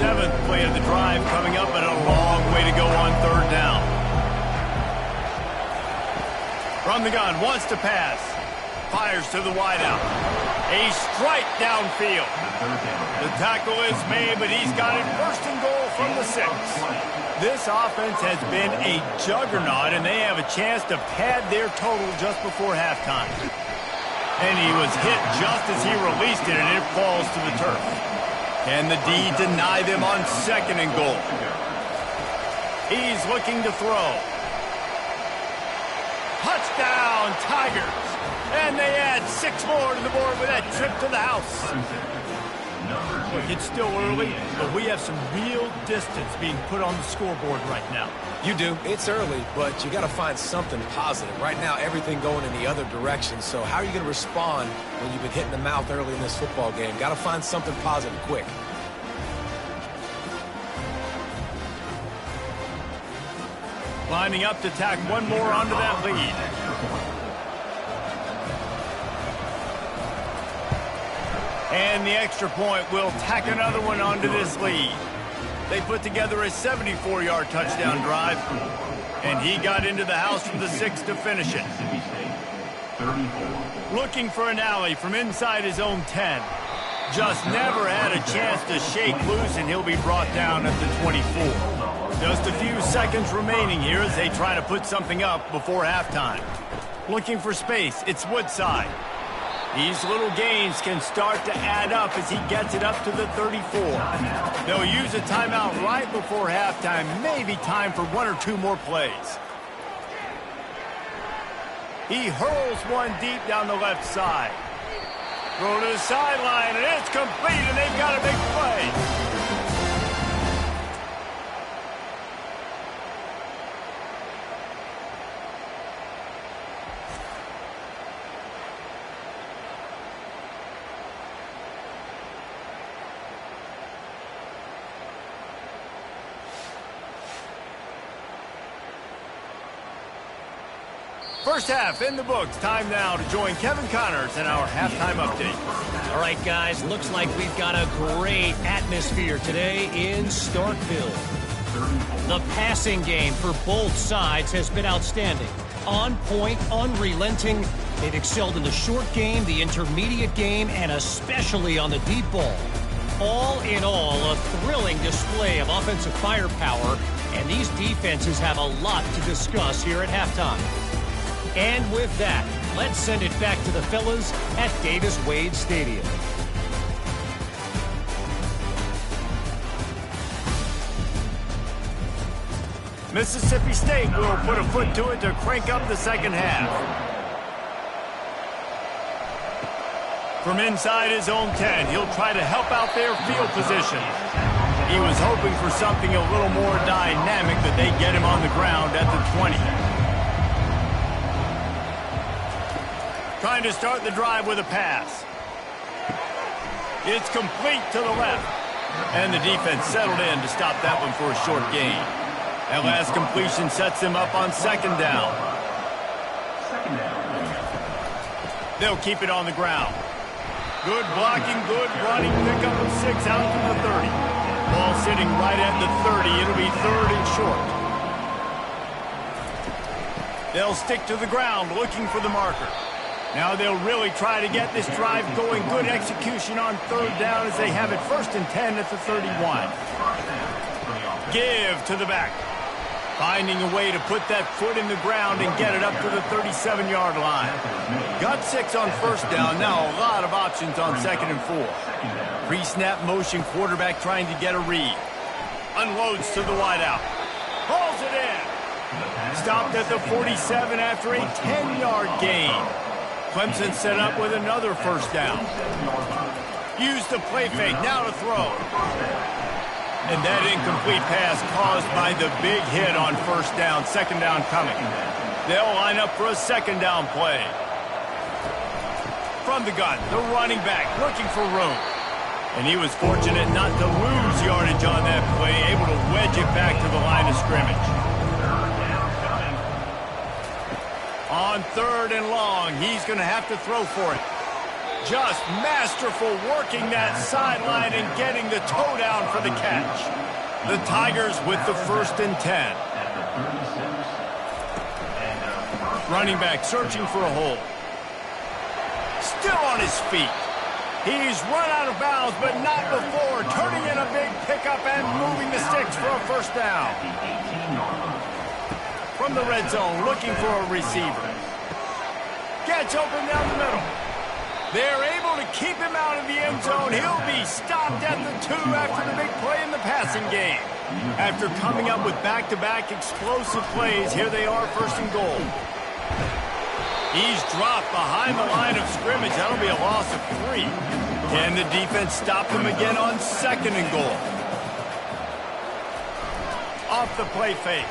7th play of the drive coming up, and a long way to go on third down. From the gun, wants to pass. Fires to the wideout. A strike downfield. The tackle is made, but he's got it first and goal from the 6. This offense has been a juggernaut, and they have a chance to pad their total just before halftime. And he was hit just as he released it, and it falls to the turf. Can the D deny them on second and goal? He's looking to throw. Touchdown, Tigers! And they add 6 more to the board with that trip to the house. Look, it's still early, but we have some real distance being put on the scoreboard right now. You do. It's early, but you got to find something positive. Right now, everything going in the other direction. So how are you going to respond when you've been hit in the mouth early in this football game? Got to find something positive quick. Lining up to tack one more onto that lead. And the extra point will tack another one onto this lead. They put together a 74-yard touchdown drive, and he got into the house from the 6 to finish it. Looking for an alley from inside his own 10. Just never had a chance to shake loose, and he'll be brought down at the 24. Just a few seconds remaining here as they try to put something up before halftime. Looking for space, it's Woodside. These little gains can start to add up as he gets it up to the 34. They'll use a timeout right before halftime, maybe time for one or two more plays. He hurls one deep down the left side. Throw to the sideline, and it's complete, and they've got a big play. First half in the books. Time now to join Kevin Connors in our halftime update. All right, guys, looks like we've got a great atmosphere today in Starkville. The passing game for both sides has been outstanding. On point, unrelenting. They've excelled in the short game, the intermediate game, and especially on the deep ball. All in all, a thrilling display of offensive firepower, and these defenses have a lot to discuss here at halftime. And with that, let's send it back to the fellas at Davis-Wade Stadium. Mississippi State will put a foot to it to crank up the second half. From inside his own 10, he'll try to help out their field position. He was hoping for something a little more dynamic, that they get him on the ground at the 20. Trying to start the drive with a pass. It's complete to the left. And the defense settled in to stop that one for a short gain. That last completion sets them up on second down. They'll keep it on the ground. Good blocking, good running, pickup of 6 out to the 30. Ball sitting right at the 30. It'll be third and short. They'll stick to the ground looking for the marker. Now they'll really try to get this drive going. Good execution on third down as they have it first and 10 at the 31. Give to the back. Finding a way to put that foot in the ground and get it up to the 37-yard line. Got 6 on first down. Now a lot of options on second and 4. Pre-snap motion, quarterback trying to get a read. Unloads to the wideout. Hauls it in. Stopped at the 47 after a 10-yard gain. Clemson set up with another first down. Use the play fake, now to throw. And that incomplete pass caused by the big hit on first down, second down coming. They'll line up for a second down play. From the gun, the running back looking for room. And he was fortunate not to lose yardage on that play, able to wedge it back to the line of scrimmage. On third and long, he's going to have to throw for it. Just masterful working that sideline and getting the toe down for the catch. The Tigers with the first and 10. Running back searching for a hole. Still on his feet. He's run out of bounds, but not before. Turning in a big pickup and moving the sticks for a first down. From the red zone, looking for a receiver. Gets open down the middle. They're able to keep him out of the end zone. He'll be stopped at the 2 after the big play in the passing game. After coming up with back-to-back explosive plays, here they are, first and goal. He's dropped behind the line of scrimmage. That'll be a loss of 3. Can the defense stop him again on second and goal? Off the play fake.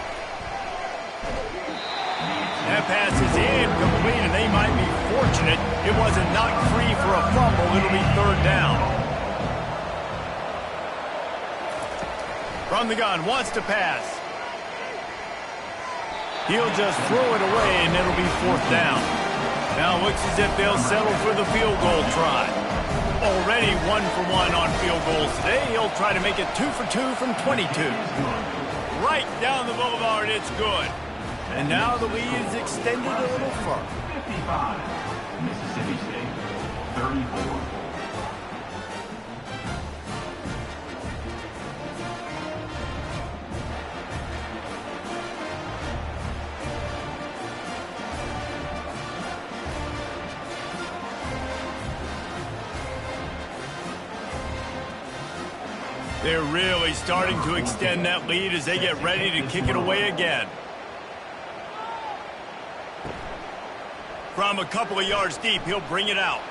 That pass is incomplete, and they might be fortunate it wasn't knocked free for a fumble. It'll be third down. From the gun, wants to pass. He'll just throw it away, and it'll be fourth down. Now it looks as if they'll settle for the field goal try. Already 1 for 1 on field goals today. He'll try to make it 2 for 2 from 22. Right down the boulevard, it's good. And now the lead is extended a little further. 55, Mississippi State, 34. They're really starting to extend that lead as they get ready to kick it away again. From a couple of yards deep, he'll bring it out.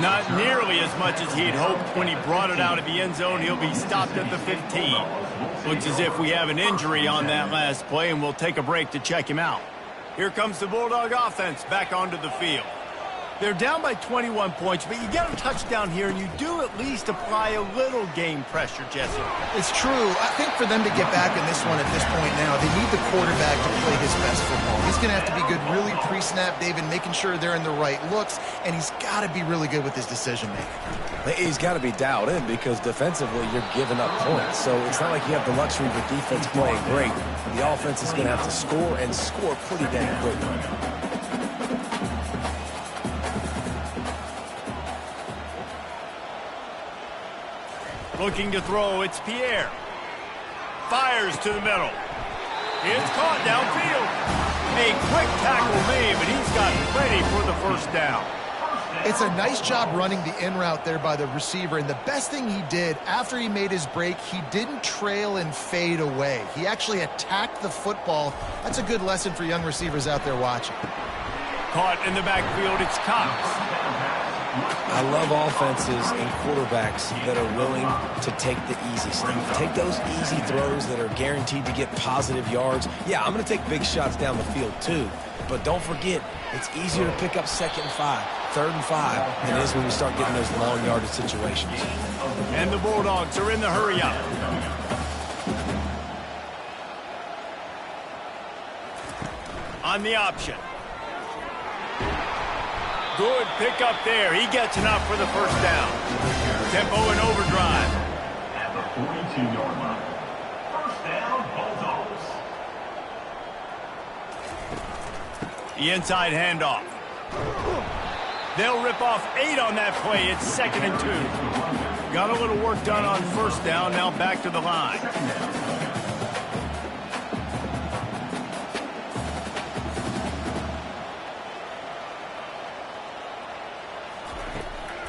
Not nearly as much as he'd hoped when he brought it out of the end zone. He'll be stopped at the 15. Looks as if we have an injury on that last play, and we'll take a break to check him out. Here comes the Bulldog offense back onto the field. They're down by 21 points, but you get a touchdown here, and you do at least apply a little game pressure, Jesse. It's true. I think for them to get back in this one at this point now, they need the quarterback to play his best football. He's going to have to be good really pre-snap, David, making sure they're in the right looks, and he's got to be really good with his decision-making. He's got to be dialed in because defensively you're giving up points. So it's not like you have the luxury of the defense playing great. The offense is going to have to score and score pretty dang quickly. Looking to throw, it's Pierre. Fires to the middle. It's caught downfield. A quick tackle made, but he's got plenty for the first down. It's a nice job running the in route there by the receiver, and the best thing he did after he made his break, he didn't trail and fade away. He actually attacked the football. That's a good lesson for young receivers out there watching. Caught in the backfield, it's Cox. I love offenses and quarterbacks that are willing to take the easy stuff. Take those easy throws that are guaranteed to get positive yards. Yeah, I'm going to take big shots down the field too. But don't forget, it's easier to pick up 2nd and 5, 3rd and 5 than it is when you start getting those long yardage situations. And the Bulldogs are in the hurry up. On the option. Good pick up there. He gets enough for the first down. Tempo and overdrive. At the 42-yard line. First down, Bulldogs. The inside handoff. They'll rip off 8 on that play. It's 2nd and 2. Got a little work done on first down. Now back to the line.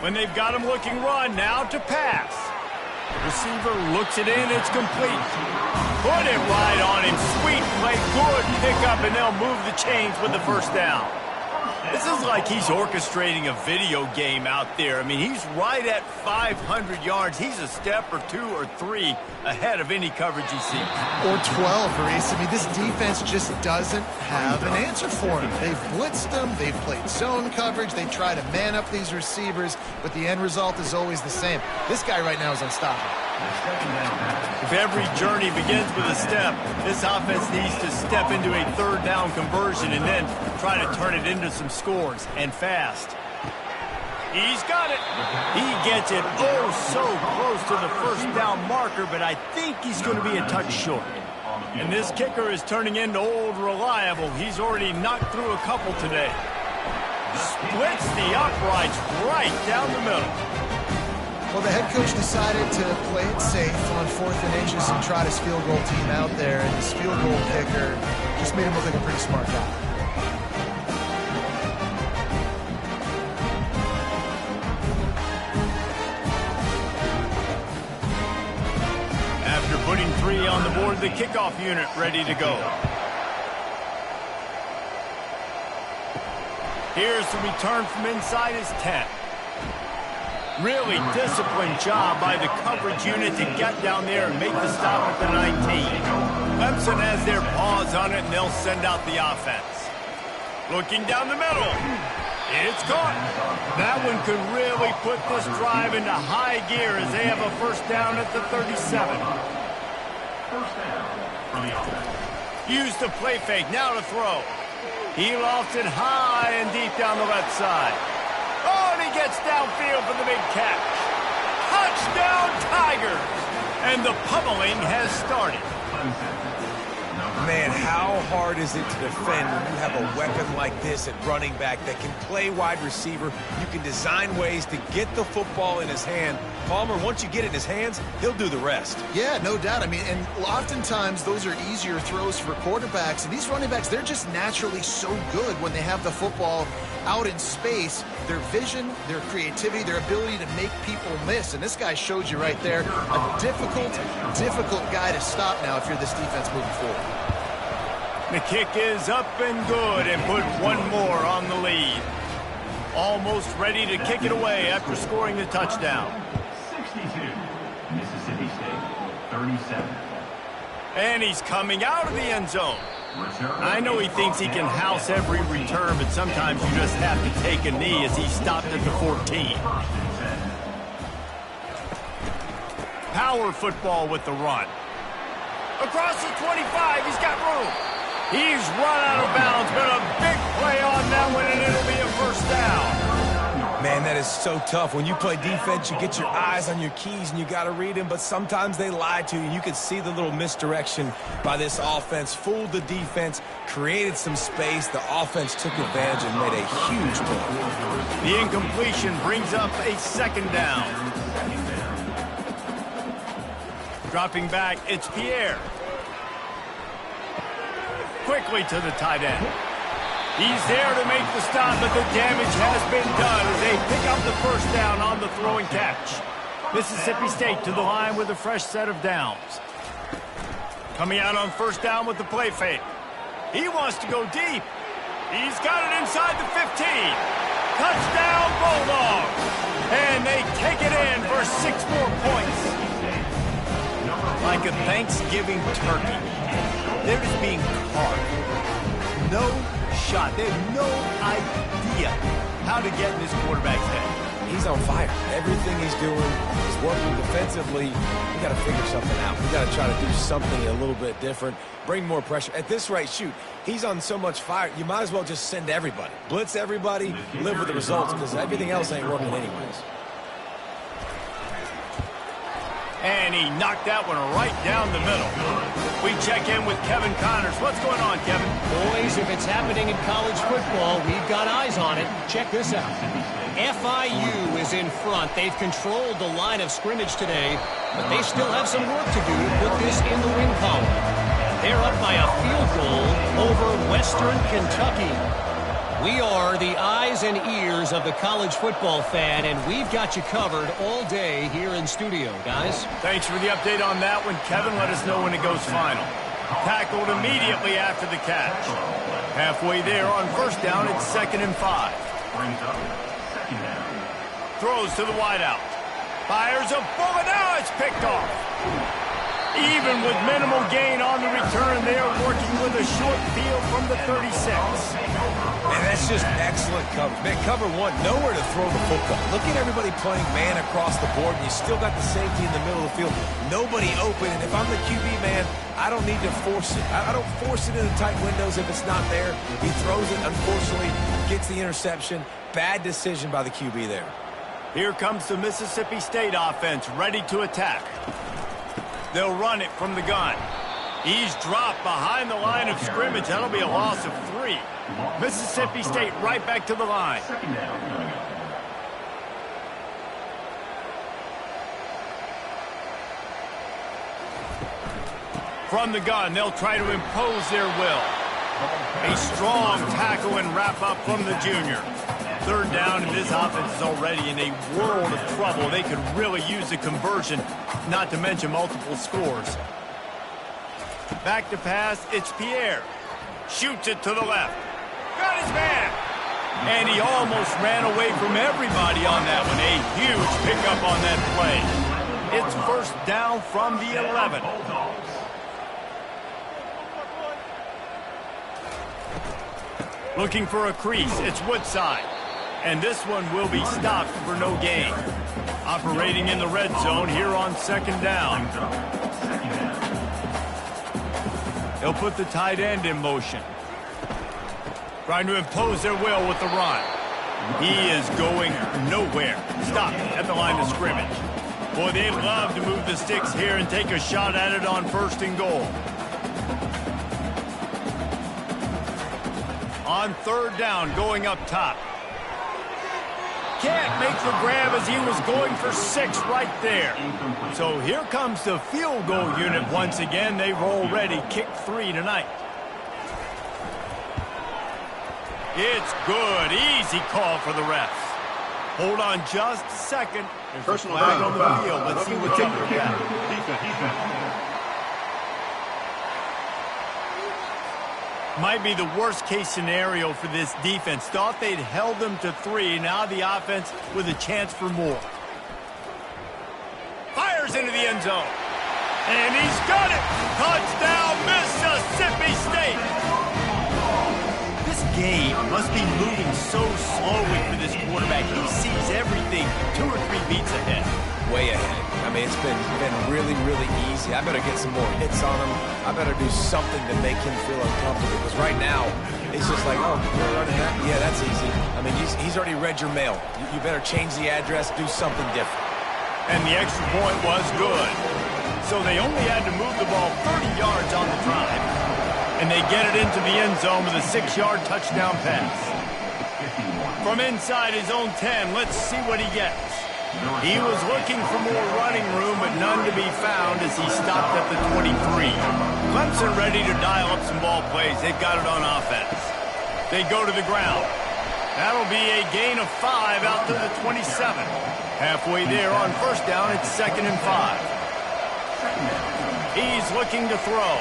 When they've got him looking run, now to pass. Receiver looks it in, it's complete. Put it right on him, sweet play, good pickup, and they'll move the chains with the first down. This is like he's orchestrating a video game out there. I mean, he's right at 500 yards. He's a step or 2 or 3 ahead of any coverage he sees. Or 12, Reese. I mean, this defense just doesn't have an answer for him. They've blitzed them. They've played zone coverage. They try to man up these receivers, but the end result is always the same. This guy right now is unstoppable. If every journey begins with a step, this offense needs to step into a 3rd down conversion and then try to turn it into some scores, and fast. He's got it. He gets it oh so close to the first down marker, but I think he's going to be a touch short. And this kicker is turning into old reliable. He's already knocked through a couple today. Splits the uprights right down the middle. Well, the head coach decided to play it safe on 4th and inches and trot his field goal team out there, and his field goal kicker just made him look like a pretty smart guy. After putting 3 on the board, the kickoff unit ready to go. Here's the return from inside his 10. Really disciplined job by the coverage unit to get down there and make the stop at the 19. Clemson has their paws on it, and they'll send out the offense. Looking down the middle. It's caught. That one could really put this drive into high gear as they have a first down at the 37. First down for the offense. Use the play fake. Now to throw. He lofts it high and deep down the left side. Oh, and he gets downfield for the big catch. Touchdown, Tigers! And the pummeling has started. Man, how hard is it to defend when you have a weapon like this at running back that can play wide receiver? You can design ways to get the football in his hand. Palmer, once you get it in his hands, he'll do the rest. Yeah, no doubt. I mean, and oftentimes those are easier throws for quarterbacks. And these running backs, they're just naturally so good when they have the football out in space. Their vision, their creativity, their ability to make people miss. And this guy showed you right there, a difficult guy to stop now if you're this defense moving forward. The kick is up and good and put one more on the lead. Almost ready to kick it away after scoring the touchdown. 62, Mississippi State, 37. And he's coming out of the end zone. I know he thinks he can house every return, but sometimes you just have to take a knee as he stopped at the 14. Power football with the run. Across the 25, he's got room. He's run out of bounds, but a big play on that one, and it'll be a first down. Man, that is so tough. When you play defense, you get your eyes on your keys, and you got to read them, but sometimes they lie to you. You can see the little misdirection by this offense. Fooled the defense, created some space. The offense took advantage and made a huge play. The incompletion brings up a second down. Dropping back, it's Pierre. Quickly to the tight end. He's there to make the stop, but the damage has been done as they pick up the first down on the throwing catch. Mississippi State to the line with a fresh set of downs. Coming out on first down with the play fake. He wants to go deep. He's got it inside the 15. Touchdown, Bulldogs. And they take it in for 6 more points. Like a Thanksgiving turkey. They're just being carved. No shot. They have no idea how to get in this quarterback's head. He's on fire. Everything he's doing is working defensively. We got to figure something out. We got to try to do something a little bit different. Bring more pressure. At this rate, shoot, he's on so much fire, you might as well just send everybody. Blitz everybody, live with the results, because everything else ain't working anyways. And he knocked that one right down the middle. We check in with Kevin Connors. What's going on, Kevin? Boys, if it's happening in college football, we've got eyes on it. Check this out. FIU is in front. They've controlled the line of scrimmage today, but they still have some work to do to put this in the win column. They're up by a field goal over Western Kentucky. We are the eyes and ears of the college football fan, and we've got you covered all day here in studio, guys. Thanks for the update on that one, Kevin. Let us know when it goes final. Tackled immediately after the catch. Halfway there on first down, it's 2nd and 5. Throws to the wideout. Fires a bullet. Now it's picked off. Even with minimal gain on the return, they are working with a short field from the 36. Man, that's just excellent coverage. Man, cover one, nowhere to throw the football. Look at everybody playing man across the board, and you still got the safety in the middle of the field. Nobody open, and if I'm the QB, man, I don't need to force it. I don't force it into tight windows if it's not there. He throws it, unfortunately, gets the interception. Bad decision by the QB there. Here comes the Mississippi State offense, ready to attack. They'll run it from the gun. He's dropped behind the line of scrimmage. That'll be a loss of 3. Mississippi State right back to the line. From the gun, they'll try to impose their will. A strong tackle and wrap up from the junior. 3rd down, and this offense is already in a world of trouble. They could really use a conversion, not to mention multiple scores. Back to pass, it's Pierre. Shoots it to the left. Got his man. And he almost ran away from everybody on that one. A huge pickup on that play. It's first down from the 11. Looking for a crease, it's Woodside. And this one will be stopped for no gain. Operating in the red zone here on 2nd down. They'll put the tight end in motion. Trying to impose their will with the run. He is going nowhere. Stopped at the line of scrimmage. Boy, they love to move the sticks here and take a shot at it on 1st and goal. on 3rd down going up top. Can't make the grab as he was going for 6 right there. So here comes the field goal unit once again. They've already kicked 3 tonight. It's good. Easy call for the refs. Hold on just a second. There's Personal a flag foul. on the field. Let's see what's up with that. Defense. Might be the worst case scenario for this defense. Thought they'd held them to 3. Now the offense with a chance for more. Fires into the end zone. And he's got it. Touchdown, Mississippi State. This game must be moving so slowly for this quarterback. He sees everything 2 or 3 beats ahead. Way ahead. I mean, it's been really, really easy. I better get some more hits on him. I better do something to make him feel uncomfortable. Because right now, it's just like, oh, you're running that? Yeah, that's easy. I mean, he's already read your mail. You better change the address, do something different. And the extra point was good. So they only had to move the ball 30 yards on the drive. And they get it into the end zone with a 6-yard touchdown pass. From inside his own 10, let's see what he gets. He was looking for more running room, but none to be found as he stopped at the 23. Clemson ready to dial up some ball plays. They've got it on offense. They go to the ground. That'll be a gain of 5 out to the 27. Halfway there on 1st down, it's 2nd and 5. He's looking to throw.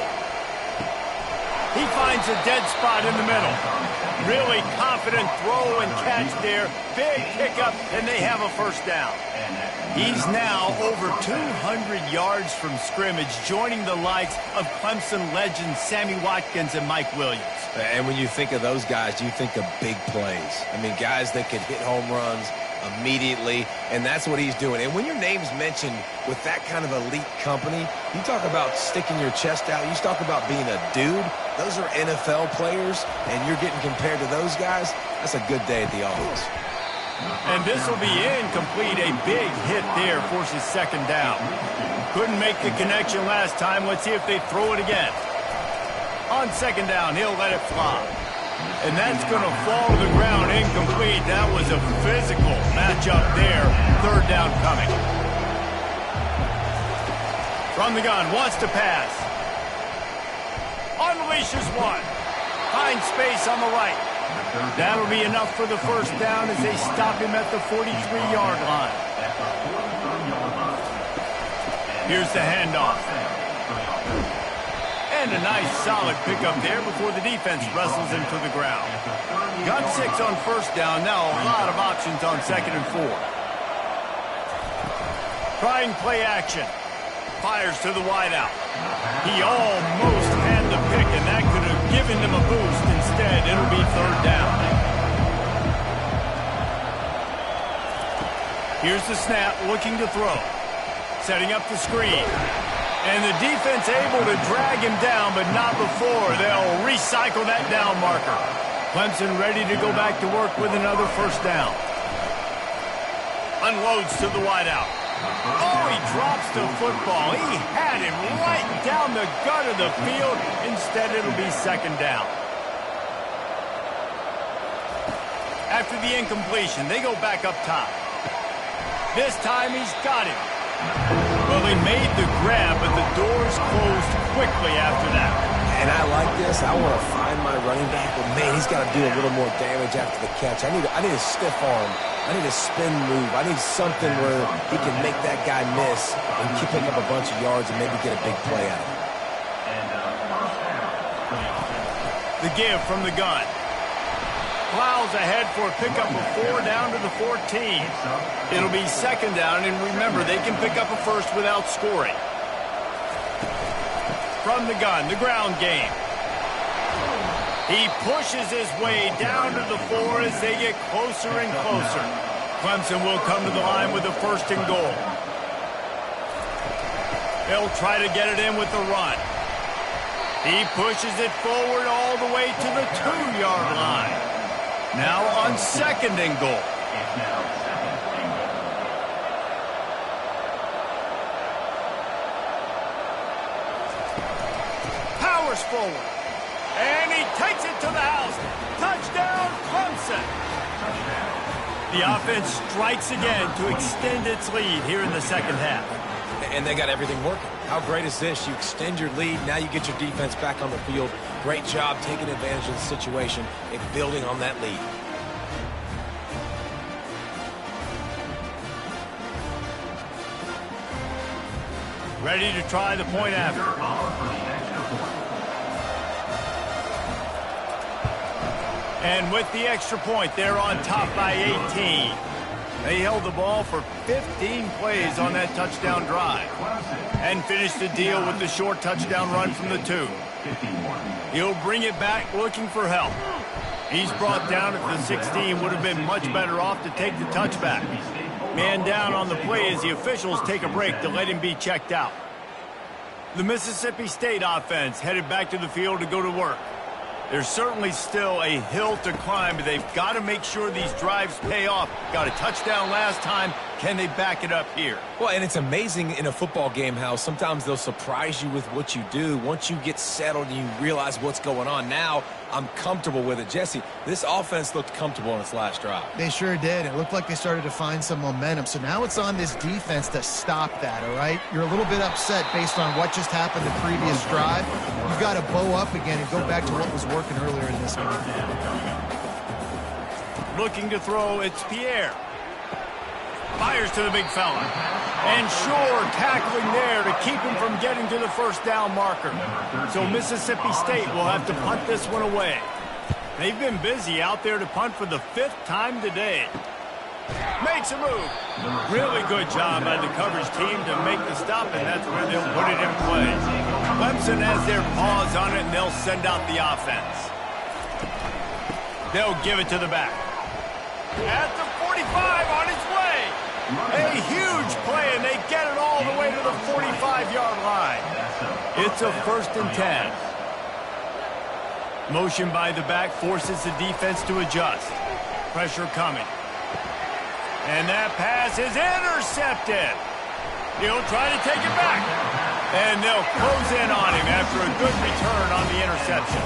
He finds a dead spot in the middle. Really confident throw and catch there. Big pickup, and they have a 1st down. He's now over 200 yards from scrimmage, joining the likes of Clemson legends Sammy Watkins and Mike Williams. And when you think of those guys, you think of big plays. I mean, guys that could hit home runs immediately, and that's what he's doing. And when your name's mentioned with that kind of elite company, you talk about sticking your chest out, you talk about being a dude. Those are NFL players, and you're getting compared to those guys. That's a good day at the office. And this will be incomplete. A big hit there forces 2nd down. Couldn't make the connection last time. Let's see if they throw it again. On 2nd down, he'll let it fly. And that's going to fall to the ground incomplete. That was a physical matchup there. 3rd down coming. From the gun, wants to pass. Unleashes one. Finds space on the right. That'll be enough for the 1st down as they stop him at the 43-yard line. Here's the handoff. And a nice solid pickup there before the defense wrestles him to the ground. Got 6 on 1st down. Now a lot of options on 2nd and 4. Trying play action. Fires to the wideout. He almost had the pick, and that could have given him a boost. Instead, it'll be 3rd down. Here's the snap, looking to throw. Setting up the screen. And the defense able to drag him down, but not before. They'll recycle that down marker. Clemson ready to go back to work with another 1st down. Unloads to the wideout. Oh, he drops the football. He had him right down the gut of the field. Instead, it'll be 2nd down. After the incompletion, they go back up top. This time, he's got him. Well, they made the grab, but the doors closed quickly after that. And I like this. I want to find my running back, but man, he's got to do a little more damage after the catch. I need a stiff arm. I need a spin move. I need something where he can make that guy miss and pick up a bunch of yards and maybe get a big play out of it. The give from the gun. Plows ahead for a pickup of 4 down to the 14. It'll be 2nd down, and remember, they can pick up a 1st without scoring. From the gun, the ground game. He pushes his way down to the 4 as they get closer and closer. Clemson will come to the line with a 1st and goal. They'll try to get it in with the run. He pushes it forward all the way to the 2-yard line. Now on 2nd and goal. Powers forward. And he takes it to the house. Touchdown, Clemson. The offense strikes again to extend its lead here in the second half. And they got everything working. How great is this? You extend your lead. Now you get your defense back on the field. Great job taking advantage of the situation and building on that lead. Ready to try the point after. And with the extra point, they're on top by 18. They held the ball for 15 plays on that touchdown drive and finished the deal with the short touchdown run from the 2. He'll bring it back looking for help. He's brought down at the 16, would have been much better off to take the touchback. Man down on the play as the officials take a break to let him be checked out. The Mississippi State offense headed back to the field to go to work. There's certainly still a hill to climb, but they've got to make sure these drives pay off. Got a touchdown last time. Can they back it up here? Well, and it's amazing in a football game how sometimes they'll surprise you with what you do. Once you get settled and you realize what's going on, now I'm comfortable with it. Jesse, this offense looked comfortable in its last drive. They sure did. It looked like they started to find some momentum. So now it's on this defense to stop that, all right? You're a little bit upset based on what just happened the previous drive. You've got to bow up again and go back to what was working earlier in this game. Looking to throw, it's Pierre. Fires to the big fella. And sure, tackling there to keep him from getting to the first down marker. So Mississippi State will have to punt this one away. They've been busy out there to punt for the 5th time today. Makes a move. Really good job by the coverage team to make the stop, and that's where they'll put it in play. Clemson has their paws on it, and they'll send out the offense. They'll give it to the back. At the 45 on its way. A huge play, and they get it all the way to the 45-yard line. It's a 1st and 10. Motion by the back forces the defense to adjust. Pressure coming. And that pass is intercepted. He'll try to take it back. And they'll close in on him after a good return on the interception.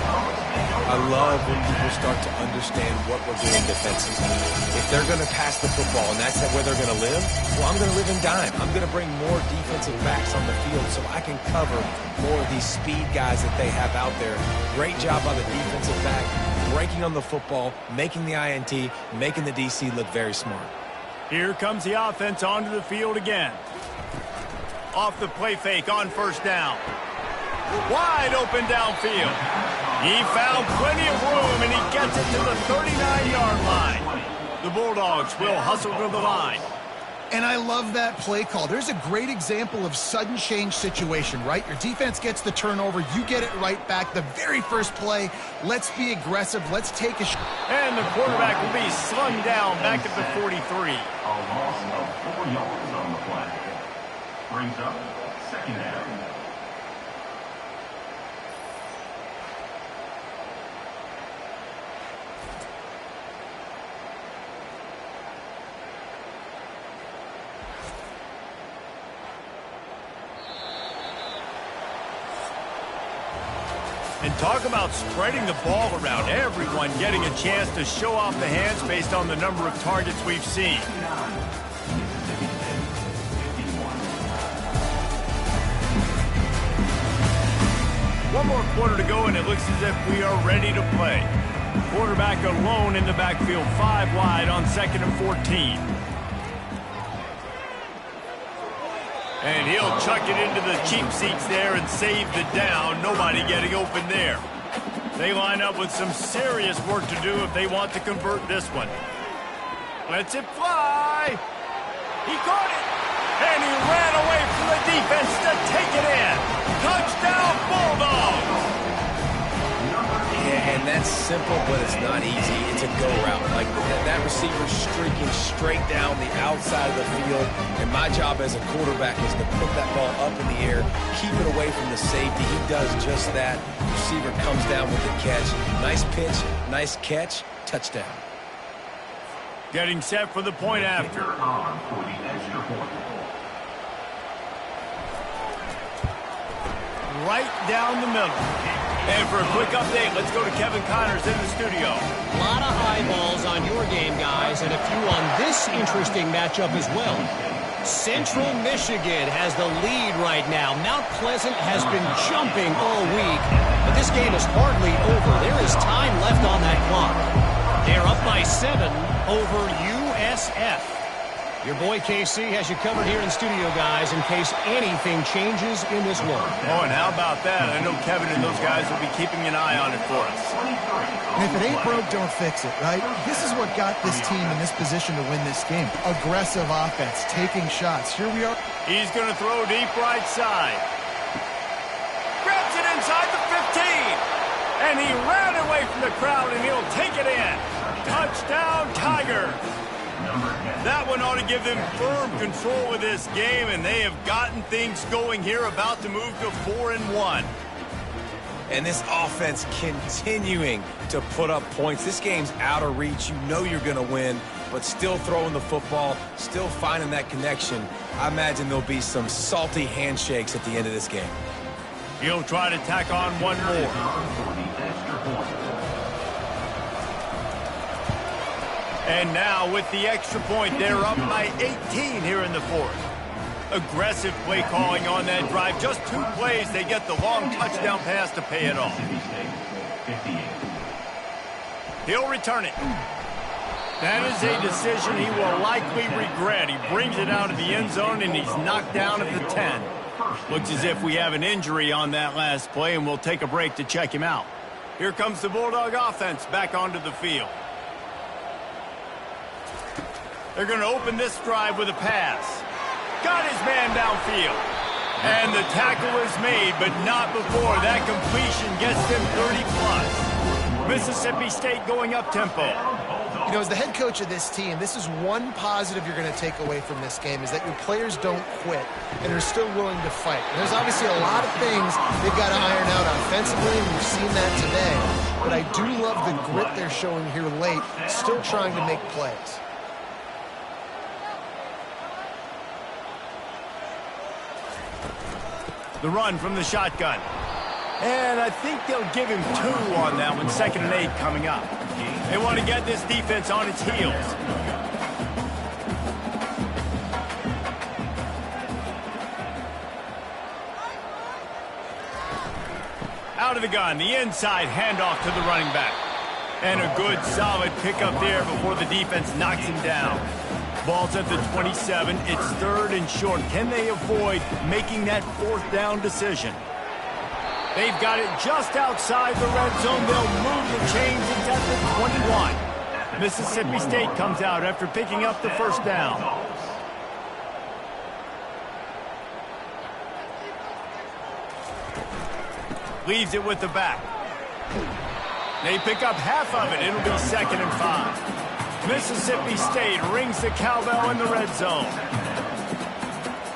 I love when people start to understand what we're doing defensively. If they're going to pass the football and that's where they're going to live, well, I'm going to live in dime. I'm going to bring more defensive backs on the field so I can cover more of these speed guys that they have out there. Great job by the defensive back, breaking on the football, making the INT, making the DC look very smart. Here comes the offense onto the field again. Off the play fake on 1st down. Wide open downfield. He found plenty of room, and he gets it to the 39-yard line. The Bulldogs will hustle to the line. And I love that play call. There's a great example of sudden change situation, right? Your defense gets the turnover. You get it right back. The very first play, let's be aggressive. Let's take a shot. And the quarterback will be slung down back at the 43. A loss of 4 yards on the play. Brings up 2nd down. And talk about spreading the ball around. Everyone getting a chance to show off the hands based on the number of targets we've seen. One more quarter to go, and it looks as if we are ready to play. Quarterback alone in the backfield, 5 wide on 2nd and 14. And he'll chuck it into the cheap seats there and save the down. Nobody getting open there. They line up with some serious work to do if they want to convert this one. Lets it fly. He caught it. And he ran away from the defense to take it in. Touchdown, Bulldogs. Yeah, and that's simple, but it's not easy. It's a go route. Like that receiver streaking straight down the outside of the field. And my job as a quarterback is to put that ball up in the air, keep it away from the safety. He does just that. Receiver comes down with the catch. Nice pitch, nice catch, touchdown. Getting set for the point after. On for the extra point. Right down the middle. And for a quick update, let's go to Kevin Connors in the studio. A lot of eyeballs on your game, guys, and a few on this interesting matchup as well. Central Michigan has the lead right now. Mount Pleasant has been jumping all week, but this game is hardly over. There is time left on that clock. They're up by 7 over USF. Your boy KC has you covered here in studio, guys, in case anything changes in this one. Oh, and how about that? I know Kevin and those guys will be keeping an eye on it for us. And if it ain't broke, don't fix it, right? This is what got this team in this position to win this game. Aggressive offense, taking shots. Here we are. He's going to throw deep right side. Grabs it inside the 15. And he ran away from the crowd, and he'll take it in. Touchdown, Tigers. That one ought to give them firm control of this game, and they have gotten things going here, about to move to 4-1. And this offense continuing to put up points. This game's out of reach. You know you're going to win, but still throwing the football, still finding that connection. I imagine there'll be some salty handshakes at the end of this game. He'll try to tack on one more. And now with the extra point, they're up by 18 here in the fourth. Aggressive play calling on that drive. Just 2 plays, they get the long touchdown pass to pay it off. He'll return it. That is a decision he will likely regret. He brings it out of the end zone, and he's knocked down at the 10. Looks as if we have an injury on that last play, and we'll take a break to check him out. Here comes the Bulldog offense back onto the field. They're going to open this drive with a pass. Got his man downfield. And the tackle is made, but not before that completion gets them 30+. Mississippi State going up-tempo. You know, as the head coach of this team, this is one positive you're going to take away from this game, is that your players don't quit and are still willing to fight. And there's obviously a lot of things they've got to iron out offensively, and we've seen that today. But I do love the grit they're showing here late, still trying to make plays. The run from the shotgun. And I think they'll give him 2 on that one. 2nd and 8 coming up. They want to get this defense on its heels. Out of the gun, the inside handoff to the running back. And a good solid pickup there before the defense knocks him down. Ball's at the 27. It's 3rd and short. Can they avoid making that 4th down decision? They've got it just outside the red zone. They'll move the chains. It's at the 21. Mississippi State comes out after picking up the 1st down. Leaves it with the back. They pick up half of it. It'll be 2nd and 5. Mississippi State rings the cowbell in the red zone.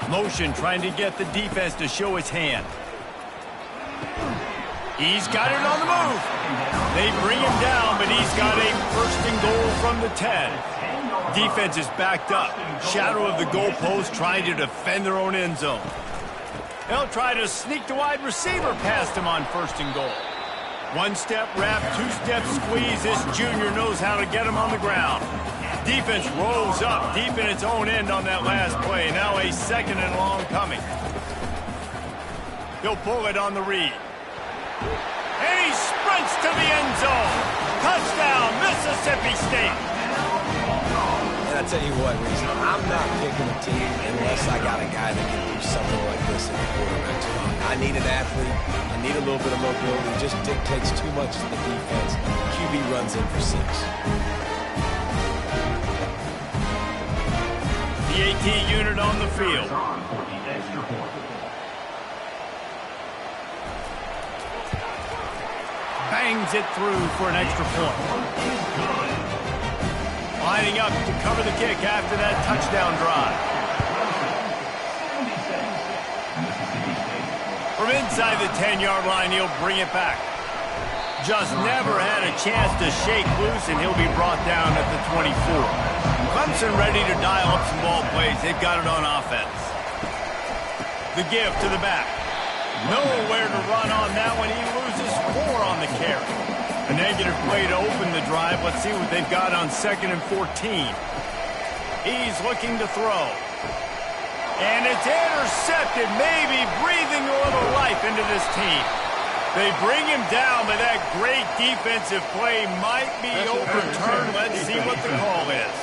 Motion trying to get the defense to show its hand. He's got it on the move. They bring him down, but he's got a 1st and goal from the 10. Defense is backed up. Shadow of the goalpost trying to defend their own end zone. They'll try to sneak the wide receiver past him on 1st and goal. 1-step wrap, 2-step squeeze. This junior knows how to get him on the ground. Defense rolls up deep in its own end on that last play. Now a 2nd and long coming. He'll pull it on the read. And he sprints to the end zone. Touchdown, Mississippi State. And I tell you what, Reese, I'm not picking a team unless I got a guy that can do something like this in the quarterback spot. I need an athlete. I need a little bit of mobility. It just dictates too much to the defense. QB runs in for 6. The AT unit on the field. Bangs it through for an extra point. Lining up to cover the kick after that touchdown drive. From inside the 10-yard line, he'll bring it back. Just never had a chance to shake loose, and he'll be brought down at the 24. Clemson ready to dial up some ball plays. They've got it on offense. The give to the back. Nowhere to run on that one. He loses 4 on the carry. A negative play to open the drive. Let's see what they've got on 2nd and 14. He's looking to throw. And it's intercepted, maybe breathing a little life into this team. They bring him down, but that great defensive play might be overturned. Let's see what the call is.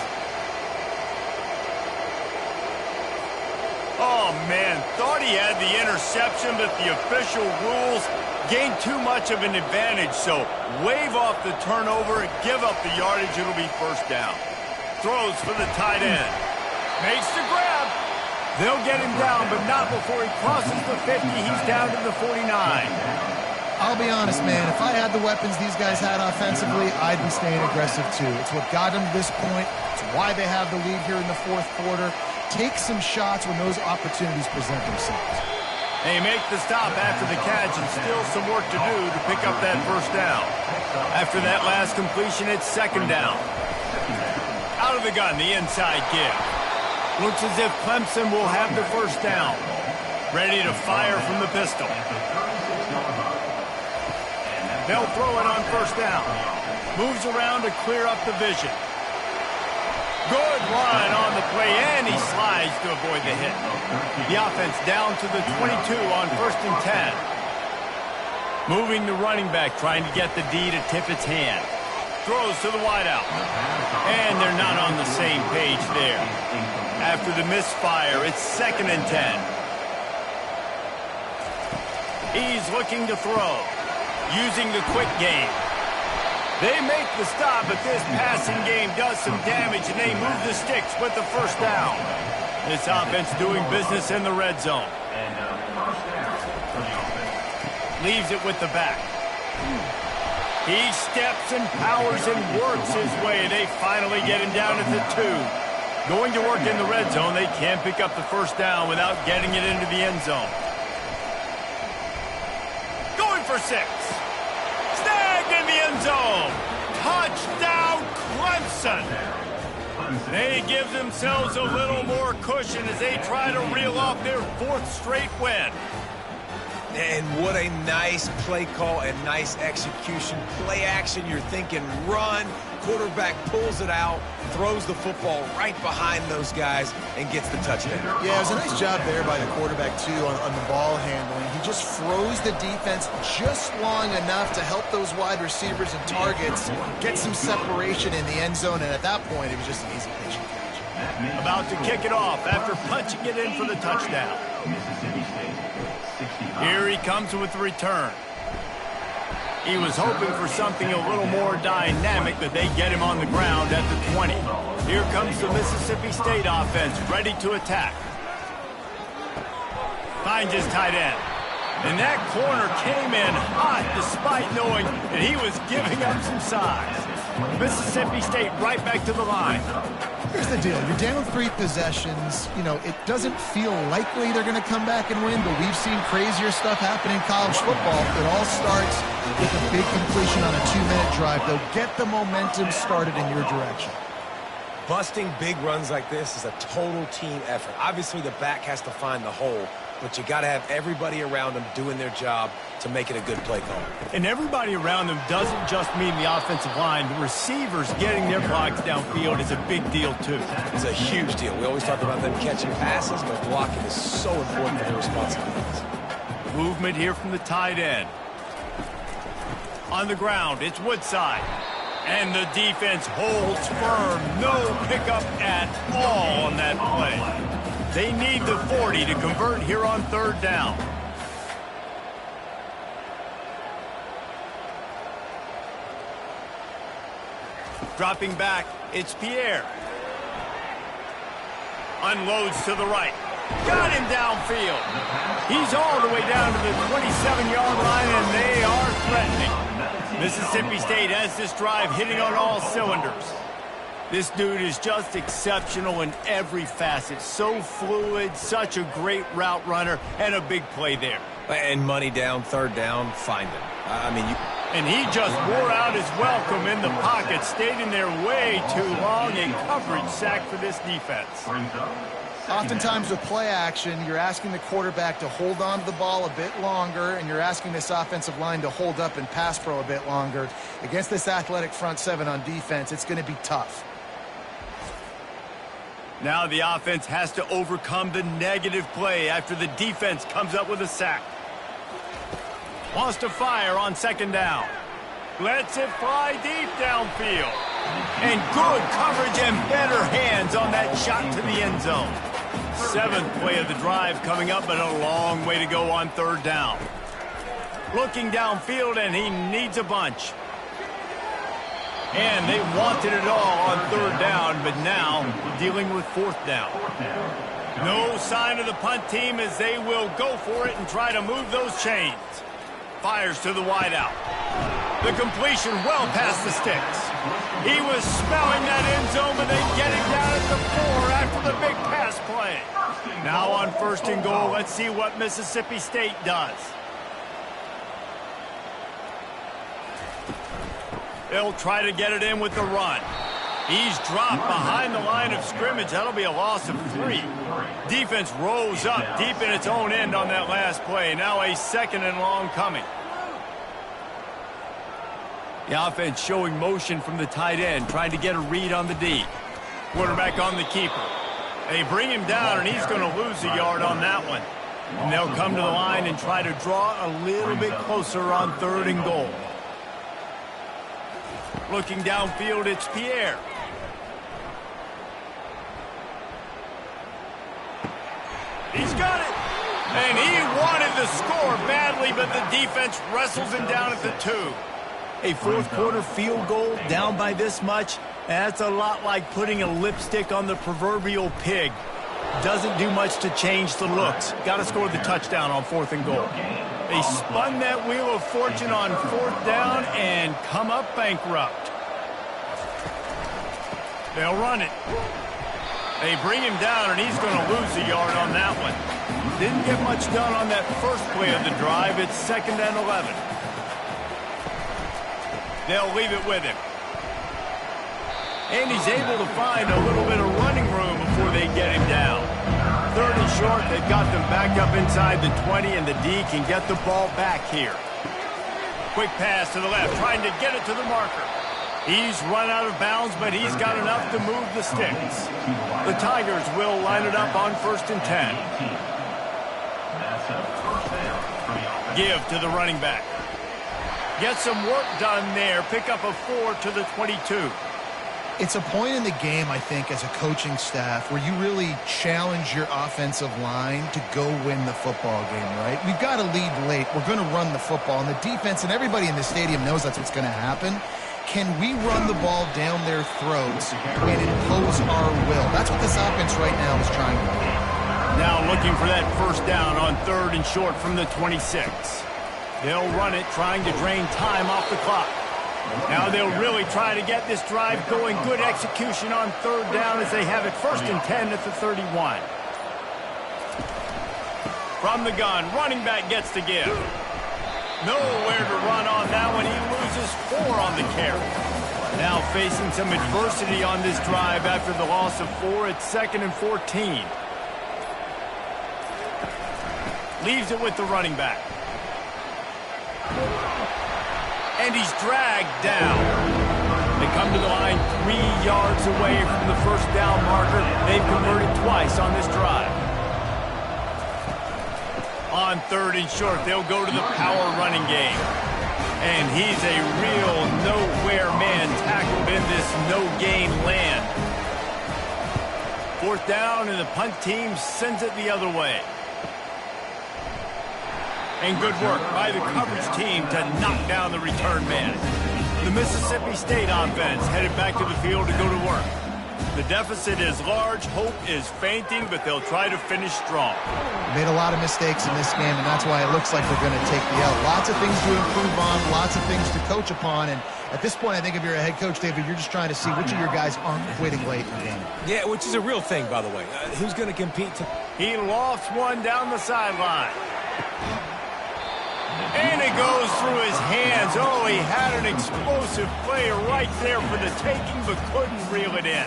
Oh, man, thought he had the interception, but the official rules gained too much of an advantage. So wave off the turnover and give up the yardage. It'll be 1st down. Throws for the tight end. Makes the grab. They'll get him down, but not before he crosses the 50. He's down to the 49. I'll be honest, man. If I had the weapons these guys had offensively, I'd be staying aggressive too. It's what got them to this point. It's why they have the lead here in the 4th quarter. Take some shots when those opportunities present themselves. They make the stop after the catch and still some work to do to pick up that 1st down. After that last completion, it's 2nd down. Out of the gun, the inside give. Looks as if Clemson will have the 1st down. Ready to fire from the pistol. They'll throw it on 1st down. Moves around to clear up the vision. Good run on the play, and he slides to avoid the hit. The offense down to the 22 on 1st and 10. Moving the running back, trying to get the D to tip its hand. Throws to the wideout. And they're not on the same page there. After the misfire, it's 2nd and 10. He's looking to throw, using the quick game. They make the stop, but this passing game does some damage, and they move the sticks with the 1st down. This offense doing business in the red zone. Leaves it with the back. He steps and powers and works his way. They finally get him down at the 2. Going to work in the red zone. They can't pick up the 1st down without getting it into the end zone. Going for 6. Snagged in the end zone. Touchdown, Clemson. They give themselves a little more cushion as they try to reel off their 4th straight win. And what a nice play call and nice execution. Play action, you're thinking run. Quarterback pulls it out, throws the football right behind those guys, and gets the touchdown. Yeah, it was a nice job there by the quarterback, too, on the ball handling. He just froze the defense just long enough to help those wide receivers and targets get some separation in the end zone, and at that point, it was just an easy patient catch. About to kick it off after punching it in for the touchdown. Here he comes with the return. He was hoping for something a little more dynamic, but they get him on the ground at the 20. Here comes the Mississippi State offense, ready to attack. Finds his tight end. And that corner came in hot despite knowing that he was giving up some size. Mississippi State right back to the line. Here's the deal. You're down 3 possessions. You know, it doesn't feel likely they're going to come back and win, but we've seen crazier stuff happen in college football. It all starts with a big completion on a 2-minute drive. They'll get the momentum started in your direction. Busting big runs like this is a total team effort. Obviously, the back has to find the hole, but you got to have everybody around them doing their job to make it a good play call. And everybody around them doesn't just mean the offensive line. The receivers getting their blocks downfield is a big deal, too. It's a huge deal. We always talk about them catching passes, but blocking is so important for their responsibilities. Movement here from the tight end. On the ground, it's Woodside. And the defense holds firm. No pickup at all on that play. They need the 40 to convert here on 3rd down. Dropping back, it's Pierre. Unloads to the right. Got him downfield. He's all the way down to the 27-yard line, and they are threatening. Mississippi State has this drive hitting on all cylinders. This dude is just exceptional in every facet. So fluid, such a great route runner, and a big play there. And money down, 3rd down, find him. And he just wore out his welcome in the pocket, stayed in there way too long. A coverage sack for this defense. Brings up Oftentimes with play action, you're asking the quarterback to hold on to the ball a bit longer, and you're asking this offensive line to hold up and pass pro a bit longer. Against this athletic front seven on defense, it's going to be tough. Now the offense has to overcome the negative play after the defense comes up with a sack. Wants to fire on second down. Lets it fly deep downfield. And good coverage and better hands on that shot to the end zone. 7th play of the drive coming up, but a long way to go on third down. Looking downfield, and he needs a bunch. And they wanted it all on third down, but now dealing with fourth down. No sign of the punt team as they will go for it and try to move those chains. Fires to the wideout. The completion well past the sticks. He was smelling that end zone, but they get it down at the 4 after the big pass play. Now on 1st and goal, let's see what Mississippi State does. They'll try to get it in with the run. He's dropped behind the line of scrimmage. That'll be a loss of 3. Defense rose up deep in its own end on that last play. Now a 2nd and long coming. The offense showing motion from the tight end, trying to get a read on the D. Quarterback on the keeper. They bring him down, and he's going to lose a yard on that one. And they'll come to the line and try to draw a little bit closer on 3rd and goal. Looking downfield, it's Pierre. He's got it. And he wanted the score badly, but the defense wrestles him down at the 2. A 4th quarter field goal down by this much, that's a lot like putting a lipstick on the proverbial pig. Doesn't do much to change the looks. Got to score the touchdown on 4th and goal. They spun that wheel of fortune on 4th down and come up bankrupt. They'll run it. They bring him down, and he's going to lose a yard on that one. Didn't get much done on that first play of the drive. It's 2nd and 11. They'll leave it with him. And he's able to find a little bit of running room before they get him down. 3rd and short, they've got them back up inside the 20, and the D can get the ball back here. Quick pass to the left, trying to get it to the marker. He's run out of bounds, but he's got enough to move the sticks. The Tigers will line it up on 1st and 10. Give to the running back. Get some work done there. Pick up a 4 to the 22. It's a point in the game, I think, as a coaching staff where you really challenge your offensive line to go win the football game, right? We've got to lead late. We're going to run the football. And the defense and everybody in the stadium knows that's what's going to happen. Can we run the ball down their throats and impose our will? That's what this offense right now is trying to do. Now looking for that 1st down on 3rd and short from the 26. They'll run it, trying to drain time off the clock. Now they'll really try to get this drive going. Good execution on 3rd down as they have it 1st and 10 at the 31. From the gun, running back gets the give. Nowhere to run on that one. He loses 4 on the carry. Now facing some adversity on this drive after the loss of 4. It's 2nd and 14. Leaves it with the running back. And he's dragged down. They come to the line 3 yards away from the 1st down marker. They've converted twice on this drive. On 3rd and short, they'll go to the power running game. And he's a real nowhere man tackled in this no-gain land. 4th down, and the punt team sends it the other way. And good work by the coverage team to knock down the return man. The Mississippi State offense headed back to the field to go to work. The deficit is large, hope is fainting, but they'll try to finish strong. Made a lot of mistakes in this game, and that's why it looks like they're going to take the L. Lots of things to improve on, lots of things to coach upon, and at this point, I think if you're a head coach, David, you're just trying to see which of your guys aren't quitting late in the game. Yeah, which is a real thing, by the way. Who's going to compete? He lofts one down the sideline. And it goes through his hands. Oh, he had an explosive play right there for the taking, but couldn't reel it in.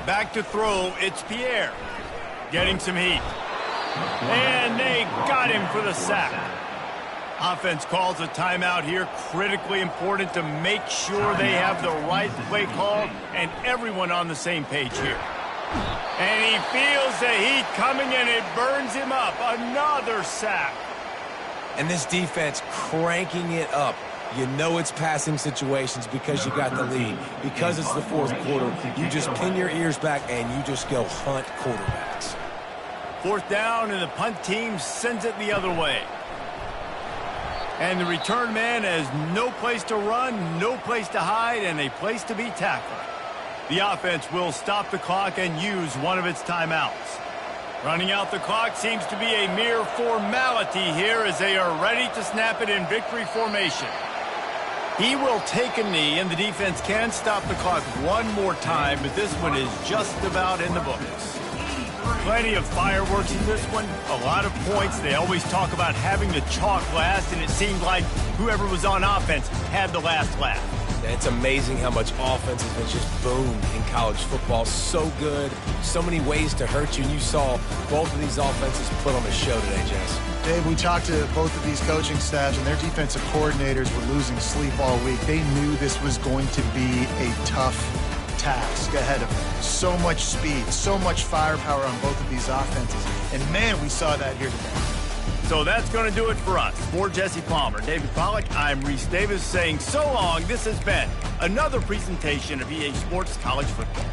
Back to throw, it's Pierre. Getting some heat. And they got him for the sack. Offense calls a timeout here. Critically important to make sure they have the right play call and everyone on the same page here. And he feels the heat coming and it burns him up. Another sack. And this defense cranking it up. You know it's passing situations because you got the lead. Because it's the fourth quarter, you just pin your ears back and you just go hunt quarterbacks. Fourth down, and the punt team sends it the other way. And the return man has no place to run, no place to hide, and a place to be tackled. The offense will stop the clock and use one of its timeouts. Running out the clock seems to be a mere formality here as they are ready to snap it in victory formation. He will take a knee, and the defense can stop the clock one more time, but this one is just about in the books. Plenty of fireworks in this one, a lot of points. They always talk about having the chalk last, and it seemed like whoever was on offense had the last laugh. It's amazing how much offense has been just boomed in college football. So good, so many ways to hurt you. And you saw both of these offenses put on a show today, Jess. Dave, we talked to both of these coaching staffs, and their defensive coordinators were losing sleep all week. They knew this was going to be a tough task ahead of them. So much speed, so much firepower on both of these offenses. And, man, we saw that here today. So that's going to do it for us. For Jesse Palmer, David Pollack, I'm Reese Davis saying so long. This has been another presentation of EA Sports College Football.